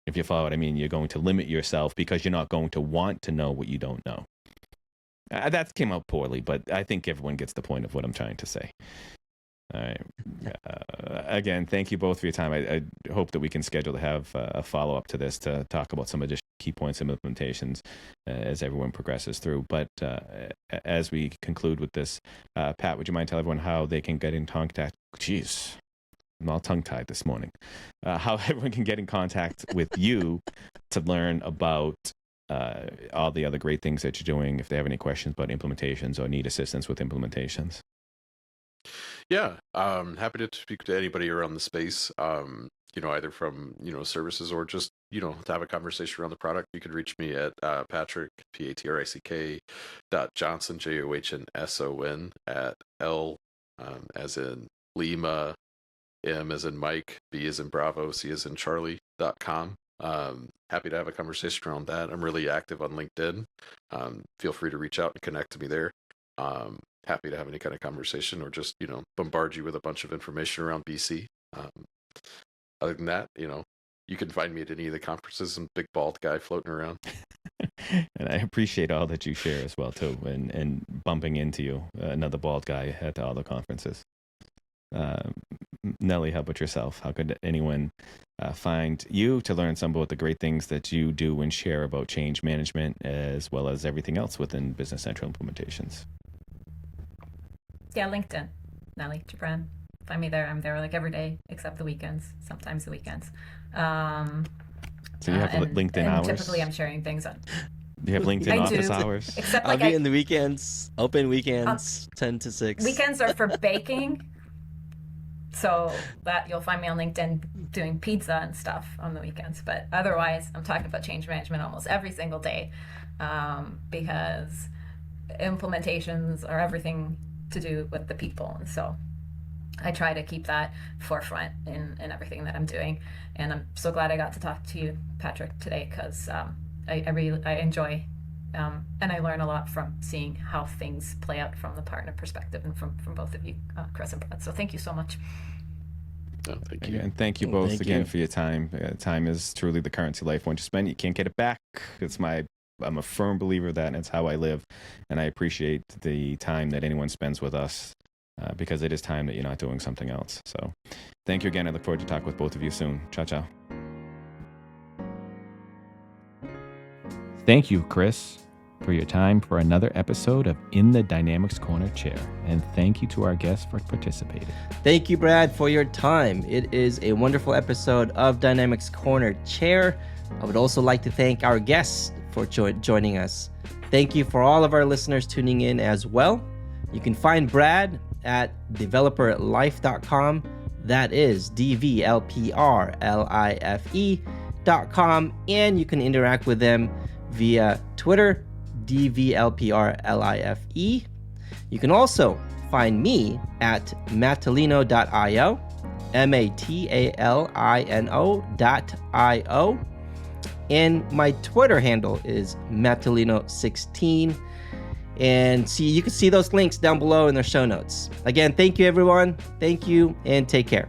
If you follow what I mean, you're going to limit yourself because you're not going to want to know what you don't know. That came out poorly, but I think everyone gets the point of what I'm trying to say. All right. Again, thank you both for your time. I hope that we can schedule to have a follow-up to this to talk about some additional key points and implementations as everyone progresses through. But as we conclude with this, Pat, would you mind telling everyone how they can get in contact? Jeez, I'm all tongue-tied this morning. How everyone can get in contact with you to learn about all the other great things that you're doing, if they have any questions about implementations or need assistance with implementations. Yeah, happy to speak to anybody around the space, either from, services or just, to have a conversation around the product. You can reach me at Patrick, Patrick, .Johnson, JOHNSON, at L, as in Lima, M as in Mike, B as in Bravo, C as in Charlie.com. Happy to have a conversation around that. I'm really active on LinkedIn. Feel free to reach out and connect to me there. Happy to have any kind of conversation or just, bombard you with a bunch of information around BC. Other than that, you can find me at any of the conferences. I'm a big bald guy floating around. And I appreciate all that you share as well, too, and bumping into you, another bald guy at all the conferences. Nelly, how about yourself? How could anyone find you to learn some about the great things that you do and share about change management, as well as everything else within Business Central implementations? Yeah, LinkedIn, Nelly Jebran. Find me there. I'm there like every day except the weekends. Sometimes the weekends. So you have LinkedIn hours? Typically, I'm sharing things on. You have LinkedIn office hours? Except I'll be in the weekends, open weekends, 10 to 6. Weekends are for baking. So that you'll find me on LinkedIn doing pizza and stuff on the weekends. But otherwise, I'm talking about change management almost every single day, because implementations are everything to do with the people. And so I try to keep that forefront in everything that I'm doing. And I'm so glad I got to talk to you, Patrick, today, because I enjoy and I learn a lot from seeing how things play out from the partner perspective and from both of you, Kris and Brad. So thank you so much. Oh, thank you. And thank you both again for your time. Time is truly the currency life. Once you spend it, you can't get it back. I'm a firm believer of that, and it's how I live. And I appreciate the time that anyone spends with us, because it is time that you're not doing something else. So thank you again. I look forward to talk with both of you soon. Ciao, ciao. Thank you, Kris, for your time for another episode of In the Dynamics Corner Chair. And thank you to our guests for participating. Thank you, Brad, for your time. It is a wonderful episode of Dynamics Corner Chair. I would also like to thank our guests for joining us. Thank you for all of our listeners tuning in as well. You can find Brad at developerlife.com. That is DVLPRLIFE.com. And you can interact with them via Twitter, DVLPRLIFE. You can also find me at matalino.io, MATALINO.io. And my Twitter handle is Matalino16. And you can see those links down below in the show notes. Again, thank you, everyone. Thank you, and take care.